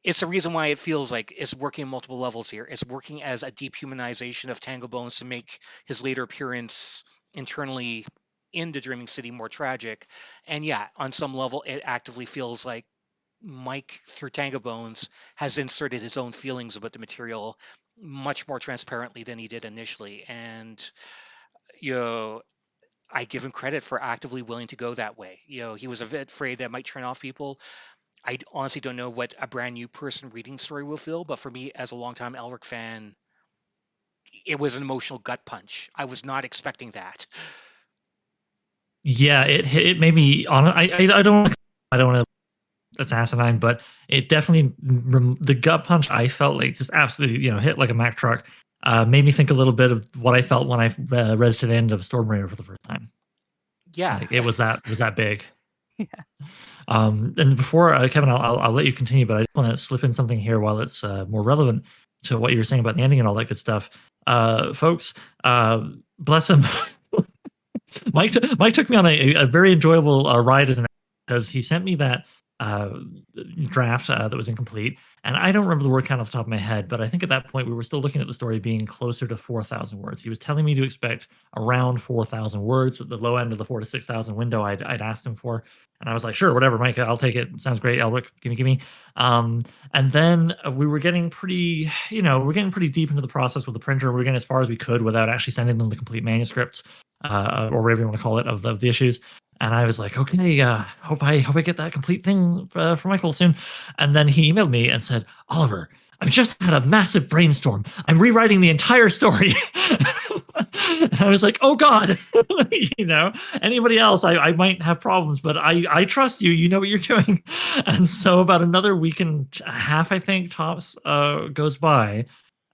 It's the reason why it feels like it's working on multiple levels here. It's working as a deep humanization of Tango Bones to make his later appearance internally in the Dreaming City more tragic. And yeah, on some level, it actively feels like Mike, through Tango Bones, has inserted his own feelings about the material much more transparently than he did initially. And, you know, I give him credit for actively willing to go that way. He was a bit afraid that might turn off people. I honestly don't know what a brand new person reading the story will feel, but for me, as a longtime Elric fan, it was an emotional gut punch. I was not expecting that. Yeah, it made me on. I don't want to asinine, but it definitely the gut punch I felt like just absolutely hit like a Mack truck. Made me think a little bit of what I felt when I read to the end of Stormbringer for the first time. Yeah. Like it was that big. Yeah. And before Kevin, I'll let you continue, but I just want to slip in something here while it's more relevant to what you were saying about the ending and all that good stuff. Folks, bless him. Mike took me on a very enjoyable ride as an because he sent me that uh, draft that was incomplete, and I don't remember the word count off the top of my head, but I think at that point we were still looking at the story being closer to 4,000 words. He was telling me to expect around 4,000 words at the low end of the 4 to 6,000 window I'd asked him for, and I was like, sure, whatever, Mike, I'll take it. Sounds great, Elric, give me. And then we were getting pretty, we're getting pretty deep into the process with the printer. We are getting as far as we could without actually sending them the complete manuscripts or whatever you want to call it, of the issues. And I was like, okay, hope I get that complete thing for Michael soon. And then he emailed me and said, Oliver, I've just had a massive brainstorm. I'm rewriting the entire story. And I was like, oh God, anybody else, I might have problems, but I trust you. You know what you're doing. And so about another week and a half, I think, tops, goes by.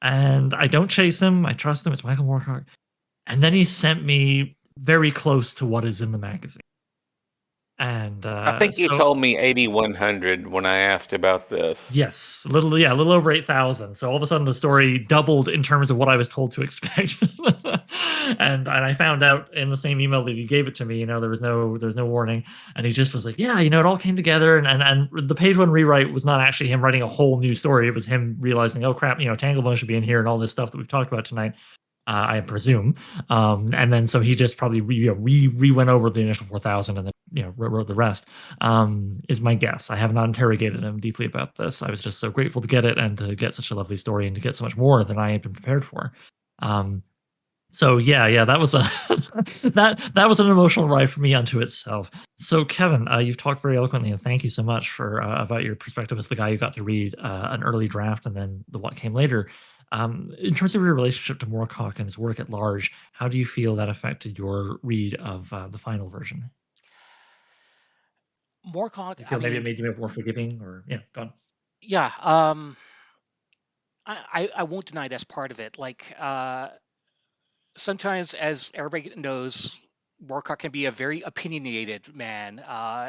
And I don't chase him. I trust him. It's Michael Moorcock. And then he sent me very close to what is in the magazine. And I think you told me 8,100 when I asked about this. Yes, a little over 8,000. So all of a sudden the story doubled in terms of what I was told to expect. And I found out in the same email that he gave it to me, there was no warning, and he just was like, yeah, it all came together, and the page one rewrite was not actually him writing a whole new story. It was him realizing, oh crap, Tanglebone should be in here and all this stuff that we've talked about tonight. I presume. And then so he just probably re went over the initial 4,000 and then wrote the rest. Is my guess. I have not interrogated him deeply about this. I was just so grateful to get it and to get such a lovely story and to get so much more than I had been prepared for. So yeah, that was a that was an emotional ride for me unto itself. So Kevin, you've talked very eloquently, and thank you so much for about your perspective as the guy who got to read an early draft and then what came later. In terms of your relationship to Moorcock and his work at large, how do you feel that affected your read of the final version? Moorcock, Do you I feel maybe it mean, made you more forgiving, or go on? yeah, I won't deny that's part of it. Like, sometimes, as everybody knows, Moorcock can be a very opinionated man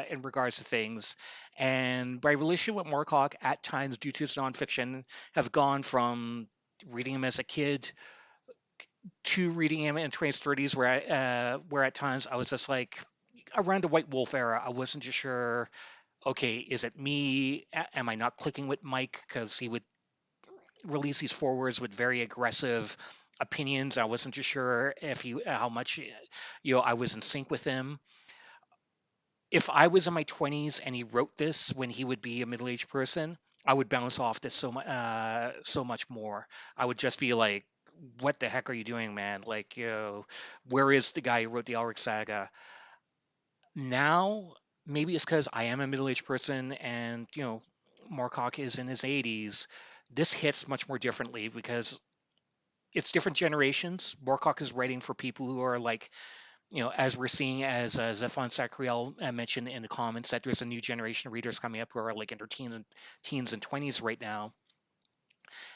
in regards to things. And my relationship with Moorcock at times, due to his nonfiction, have gone from reading him as a kid to reading him in Train's 30s, where at times I was just like, around the White Wolf era, I wasn't just sure, okay, is it me? Am I not clicking with Mike? Because he would release these forwards with very aggressive opinions. I wasn't too sure if he how much I was in sync with him. If I was in my 20s and he wrote this when he would be a middle-aged person, I would bounce off this so much more. I would just be like, what the heck are you doing, man? Like, where is the guy who wrote the Elric saga? Now, maybe it's because I am a middle-aged person and Moorcock is in his 80s. This hits much more differently because it's different generations. Moorcock is writing for people who are like, as we're seeing, as Zephan Sacriel mentioned in the comments, that there's a new generation of readers coming up who are like in their teens and 20s right now.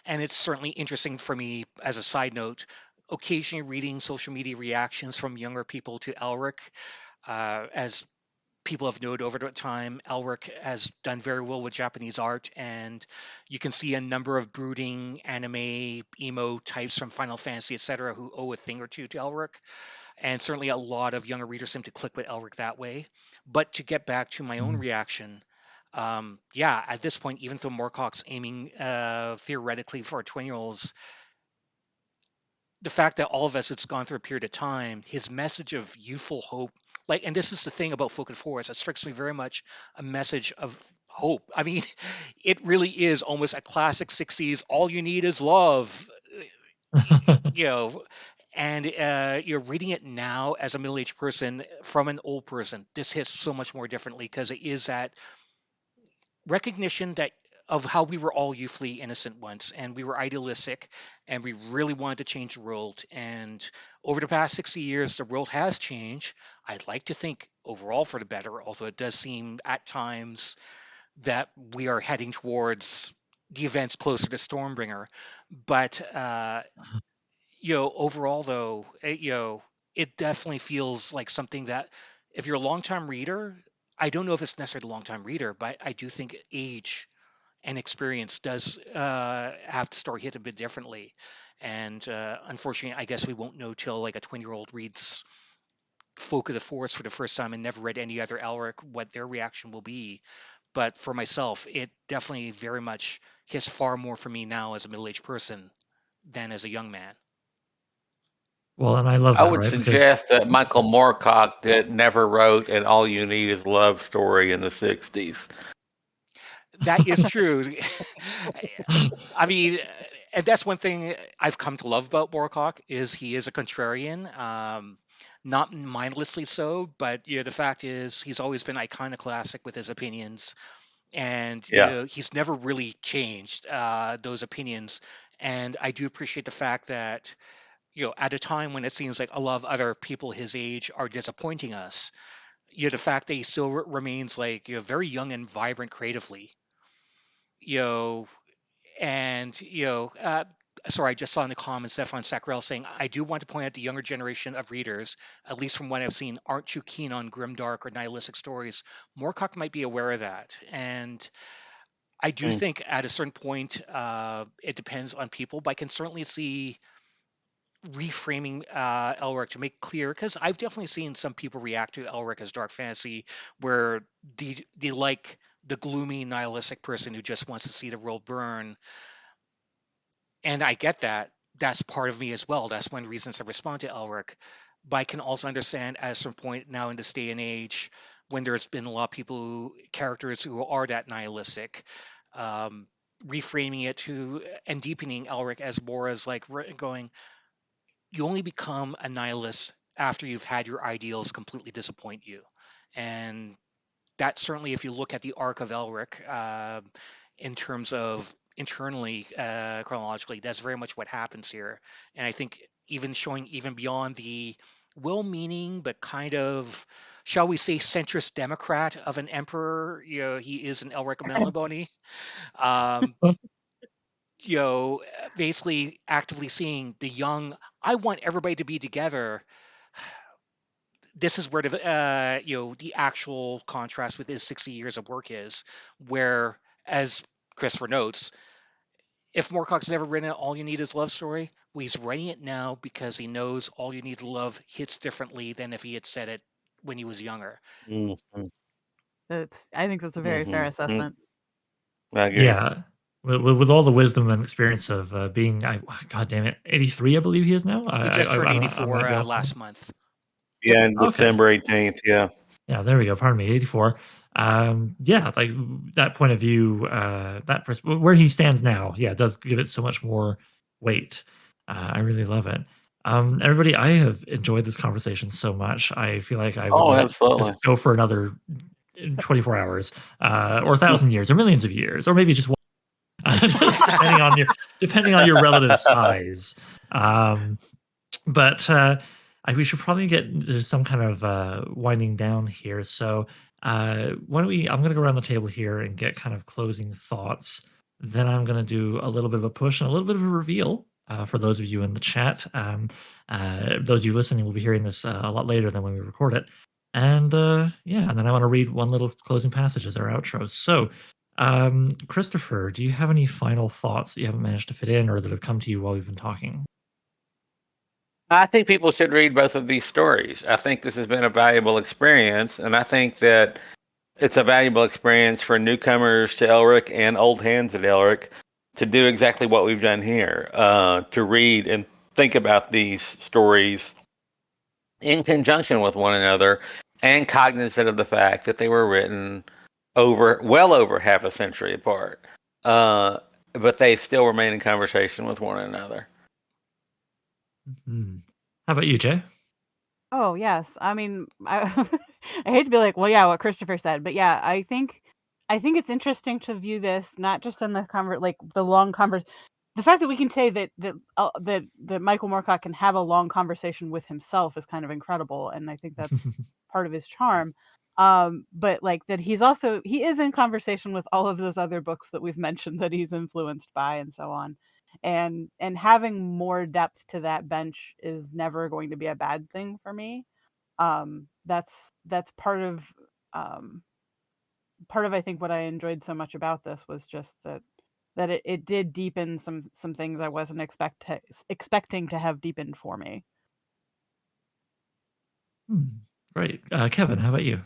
And it's certainly interesting for me, as a side note, occasionally reading social media reactions from younger people to Elric. As people have noted over the time, Elric has done very well with Japanese art, and you can see a number of brooding anime emo types from Final Fantasy, etc., who owe a thing or two to Elric. And certainly a lot of younger readers seem to click with Elric that way. But to get back to my own Mhm. reaction, yeah, at this point, even though Moorcock's aiming theoretically for 20-year-olds, the fact that all of us, it's gone through a period of time, his message of youthful hope, like, and this is the thing about Folk and Forest, it strikes me very much a message of hope. I mean, it really is almost a classic 60s, all you need is love, you know, and you're reading it now as a middle-aged person from an old person. This hits so much more differently because it is that recognition that of how we were all youthfully innocent once and we were idealistic and we really wanted to change the world, and over the past 60 years the world has changed. I'd like to think overall for the better, although it does seem at times that we are heading towards the events closer to Stormbringer. But overall though, it definitely feels like something that, if you're a long-time reader, I don't know if it's necessarily a long-time reader, but I do think age and experience does have the story hit a bit differently. And unfortunately, I guess we won't know till like a 20-year-old reads Folk of the Forest for the first time and never read any other Elric what their reaction will be. But for myself, it definitely very much hits far more for me now as a middle-aged person than as a young man. Well, and I love I that, would right? Because suggest that Michael Moorcock did never wrote an "All You Need Is Love" story in the '60s. That is true. I mean, and that's one thing I've come to love about Moorcock is he is a contrarian, not mindlessly so, but the fact is he's always been iconoclastic with his opinions, and Yeah. he's never really changed those opinions. And I do appreciate the fact that at a time when it seems like a lot of other people his age are disappointing us, the fact that he still remains like very young and vibrant creatively, you know, and sorry, I just saw in the comments Stefan Sakrel saying, I do want to point out the younger generation of readers, at least from what I've seen, aren't too keen on grimdark or nihilistic stories. Moorcock might be aware of that. And I do Mm. think at a certain point, it depends on people, but I can certainly see reframing Elric to make clear, because I've definitely seen some people react to Elric as dark fantasy, where they like the gloomy nihilistic person who just wants to see the world burn, and I get that. That's part of me as well. That's one of the reasons I respond to Elric. But I can also understand at some point now in this day and age, when there's been a lot of characters who are that nihilistic, um, reframing it to and deepening Elric as more as like going, you only become a nihilist after you've had your ideals completely disappoint you. And that certainly, if you look at the arc of Elric, in terms of internally, chronologically, that's very much what happens here. And I think even showing even beyond the well-meaning but kind of, shall we say, centrist Democrat of an emperor, he is an Elric Melniboné. Um, basically actively seeing the young. I want everybody to be together. This is where the actual contrast with his 60 years of work is, where, as Christopher notes, if Moorcock's never written an All You Need Is Love story, well, he's writing it now because he knows All You Need to Love hits differently than if he had said it when he was younger. Mm-hmm. I think that's a very fair Mm-hmm. assessment. I agree. Yeah. With all the wisdom and experience of being, God damn it, 83, I believe he is now. He just turned I 84 might be off. last month. Yeah, Okay. December 18th. Yeah. Yeah, there we go. Pardon me, 84. Yeah, like that point of view, where he stands now, yeah, does give it so much more weight. I really love it. Everybody, I have enjoyed this conversation so much. I feel like I would Oh, let it absolutely. just go for another 24 hours, or 1,000 years, or millions of years, or maybe just one, depending on your relative size. But we should probably get into some kind of winding down here. So why don't we? I'm going to go around the table here and get kind of closing thoughts. Then I'm going to do a little bit of a push and a little bit of a reveal for those of you in the chat. Those of you listening will be hearing this a lot later than when we record it. And yeah, and then I want to read one little closing passage as our outro. So, Christopher, do you have any final thoughts that you haven't managed to fit in or that have come to you while we've been talking? I think people should read both of these stories. I think this has been a valuable experience, and I think that it's a valuable experience for newcomers to Elric and old hands at Elric to do exactly what we've done here, to read and think about these stories in conjunction with one another and cognizant of the fact that they were written well over half a century apart. But they still remain in conversation with one another. Hmm. How about you, Jay? Oh, yes. I mean, I hate to be like, well, yeah, what Christopher said, but yeah, I think it's interesting to view this not just in the the long the fact that we can say that Michael Moorcock can have a long conversation with himself is kind of incredible, and I think that's part of his charm. But like that he is in conversation with all of those other books that we've mentioned that he's influenced by and so on. And having more depth to that bench is never going to be a bad thing for me. That's um part of I think what I enjoyed so much about this was just that it did deepen some things I wasn't expecting to have deepened for me. Great. Kevin, how about you?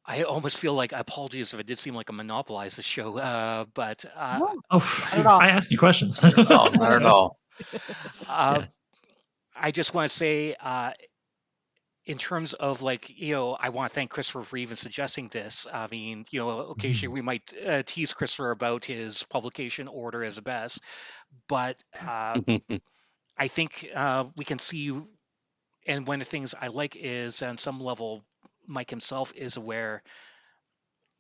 I almost feel like, I apologize if it did seem like I monopolized the show, but No, Oh, not at all. I asked you questions. Oh, not at all. Yeah. I just want to say, in terms of I want to thank Christopher for even suggesting this. I mean, occasionally we might tease Christopher about his publication order as the best, but I think we can see, and one of the things I like is, on some level, Mike himself is aware,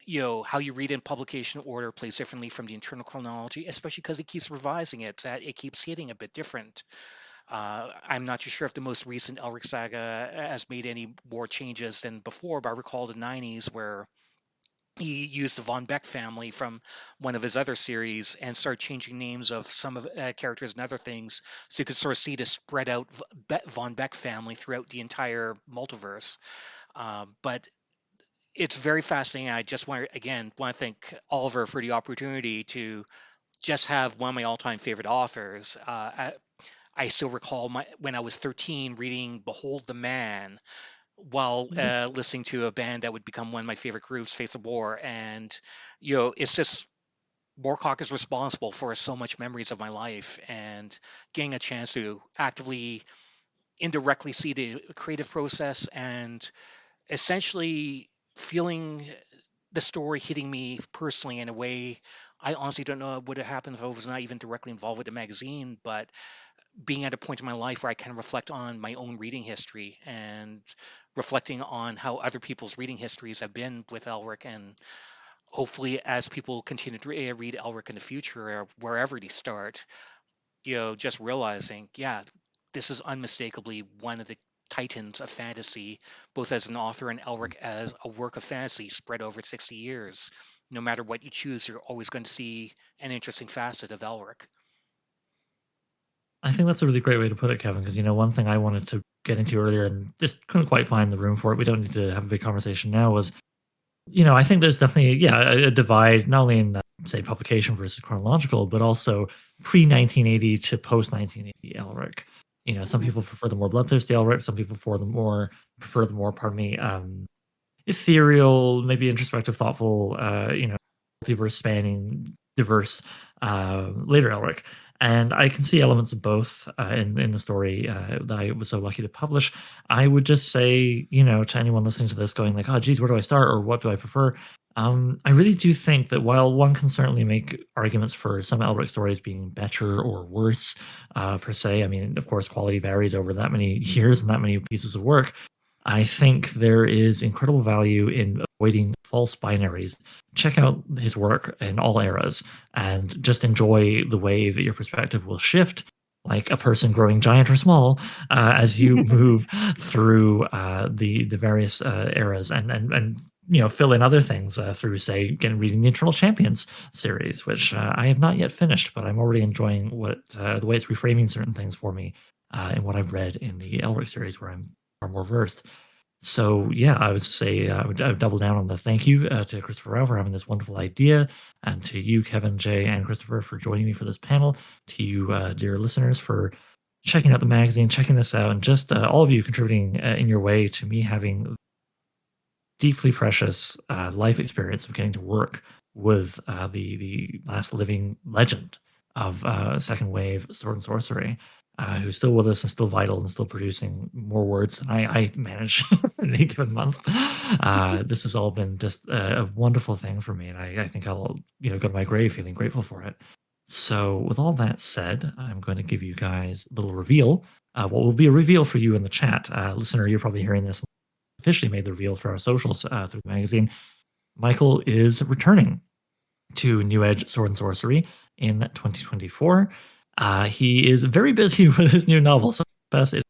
how you read in publication order plays differently from the internal chronology, especially because he keeps revising it. That it keeps hitting a bit different. I'm not too sure if the most recent Elric saga has made any more changes than before, but I recall the 90s where he used the Von Beck family from one of his other series and started changing names of some of characters and other things, so you could sort of see the spread out Von Beck family throughout the entire multiverse. But it's very fascinating. I just want to thank Oliver for the opportunity to just have one of my all-time favorite authors. I still recall when I was 13 reading Behold the Man while listening to a band that would become one of my favorite groups, Faith of War. And, it's just Moorcock is responsible for so much memories of my life, and getting a chance to actively, indirectly see the creative process and essentially feeling the story hitting me personally in a way I honestly don't know what would have happened if I was not even directly involved with the magazine, but being at a point in my life where I can reflect on my own reading history and reflecting on how other people's reading histories have been with Elric, and hopefully as people continue to read Elric in the future or wherever they start, just realizing, yeah, this is unmistakably one of the titans of fantasy, both as an author and Elric as a work of fantasy spread over 60 years. No matter what you choose, you're always going to see an interesting facet of Elric. I think that's a really great way to put it, Kevin, because, one thing I wanted to get into earlier and just couldn't quite find the room for it, we don't need to have a big conversation now, was, I think there's definitely, a divide, not only in, say, publication versus chronological, but also pre-1980 to post-1980 Elric. Some Mhm. people prefer the more bloodthirsty Elric, some people prefer the more, pardon me, ethereal, maybe introspective, thoughtful, multiverse spanning, diverse, later Elric. And I can see elements of both in the story that I was so lucky to publish. I would just say, to anyone listening to this going like, oh, geez, where do I start or what do I prefer? I really do think that while one can certainly make arguments for some Elric stories being better or worse, per se, I mean, of course, quality varies over that many years and that many pieces of work. I think there is incredible value in avoiding false binaries. Check out his work in all eras and just enjoy the way that your perspective will shift, like a person growing giant or small, as you move through the various eras, and fill in other things through, say, reading the Eternal Champions series, which I have not yet finished, but I'm already enjoying what the way it's reframing certain things for me in what I've read in the Elric series, where I'm far more versed. So yeah, I would say I would double down on the thank you to Christopher Rao for having this wonderful idea, and to you, Kevin, Jay, and Christopher for joining me for this panel. To you, dear listeners, for checking out the magazine, checking this out, and just all of you contributing in your way to me having deeply precious life experience of getting to work with the last living legend of second wave sword and sorcery, who's still with us and still vital and still producing more words than I manage in any given month. This has all been just a wonderful thing for me, and I think I'll go to my grave feeling grateful for it. So, with all that said, I'm going to give you guys a little reveal. What will be a reveal for you in the chat, listener? You're probably hearing this officially made the reveal through our socials through the magazine. Michael is returning to New Edge Sword and Sorcery in 2024. He is very busy with his new novel. So best it's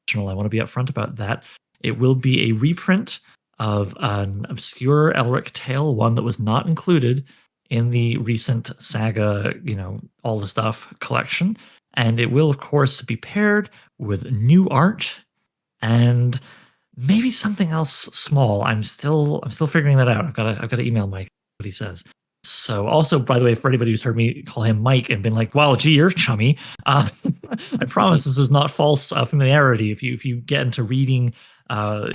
original. I want to be upfront about that. It will be a reprint of an obscure Elric tale, one that was not included in the recent saga, all the stuff collection. And it will, of course, be paired with new art and maybe something else small. I'm still figuring that out. I've got to email Mike what he says. So also, by the way, for anybody who's heard me call him Mike and been like, "Wow, gee, you're chummy," I promise this is not false familiarity. If you get into reading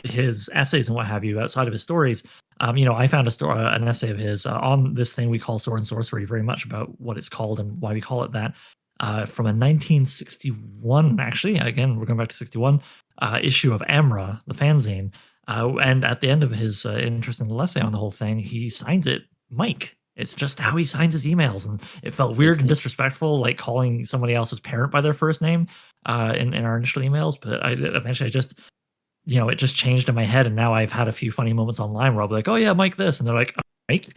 his essays and what have you outside of his stories, I found an essay of his on this thing we call sword and sorcery, very much about what it's called and why we call it that, from a 1961. Actually, again, we're going back to 61 issue of Amra, the fanzine. And at the end of his interesting little essay on the whole thing, he signs it Mike. It's just how he signs his emails. And it felt weird and disrespectful, like calling somebody else's parent by their first name in our initial emails. But eventually I just, it just changed in my head. And now I've had a few funny moments online where I'll be like, oh, yeah, Mike this. And they're like, Mike?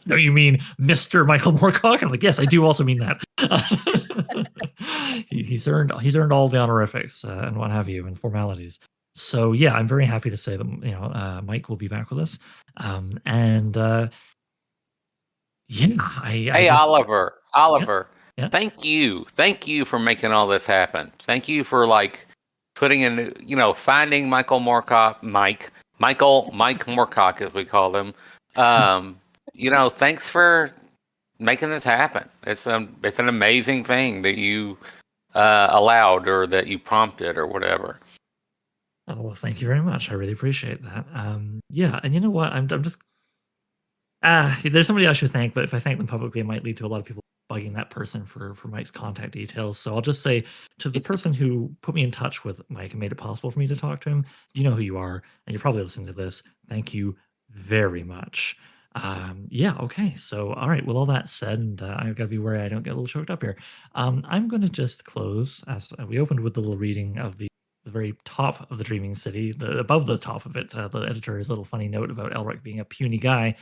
No, you mean Mr. Michael Moorcock? I'm like, yes, I do also mean that. He's earned all the honorifics and what have you and formalities. So yeah, I'm very happy to say that Mike will be back with us, and yeah, Hey, Oliver, yeah. thank you for making all this happen. Thank you for putting in, finding Mike Moorcock, as we call him. Thanks for making this happen. It's an amazing thing that you allowed or that you prompted or whatever. Oh, well, thank you very much. I really appreciate that. Yeah, and you know what? I'm just there's somebody I should thank, but if I thank them publicly, it might lead to a lot of people bugging that person for Mike's contact details. So I'll just say to the person who put me in touch with Mike and made it possible for me to talk to him, you know who you are, and you're probably listening to this. Thank you very much. Yeah, okay. So, all right. With all that said, and I've got to be wary I don't get a little choked up here. I'm going to just close as we opened with the little reading of the very top of the Dreaming City, above the top of it, the editor's little funny note about Elric being a puny guy.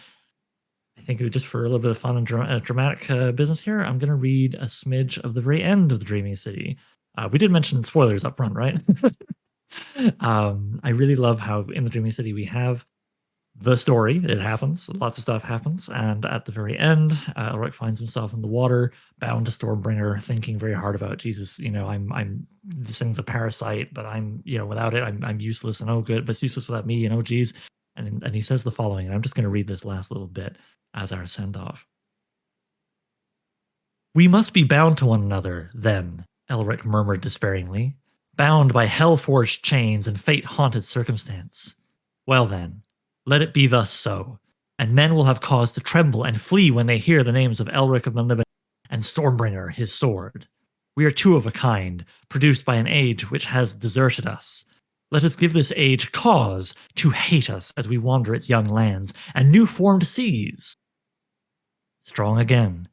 I think just for a little bit of fun and dramatic business here, I'm going to read a smidge of the very end of the Dreaming City. We did mention spoilers up front, right? I really love how in the Dreaming City we have the story. It happens. Lots of stuff happens. And at the very end, Elric finds himself in the water, bound to Stormbringer, thinking very hard about Jesus. This thing's a parasite, but without it, I'm useless and oh, good, but it's useless without me. Geez. And he says the following, and I'm just going to read this last little bit as our send off. We must be bound to one another, then, Elric murmured despairingly, bound by hell-forged chains and fate-haunted circumstance. Well then, let it be thus so, and men will have cause to tremble and flee when they hear the names of Elric of Melniboné and Stormbringer, his sword. We are two of a kind, produced by an age which has deserted us. Let us give this age cause to hate us as we wander its young lands and new-formed seas. Strong again,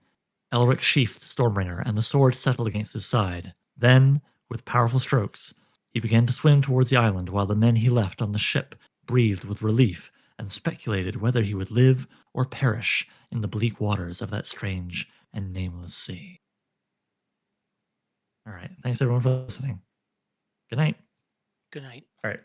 Elric sheathed Stormbringer, and the sword settled against his side. Then, with powerful strokes, he began to swim towards the island while the men he left on the ship breathed with relief and speculated whether he would live or perish in the bleak waters of that strange and nameless sea. All right. Thanks, everyone, for listening. Good night. Good night. All right.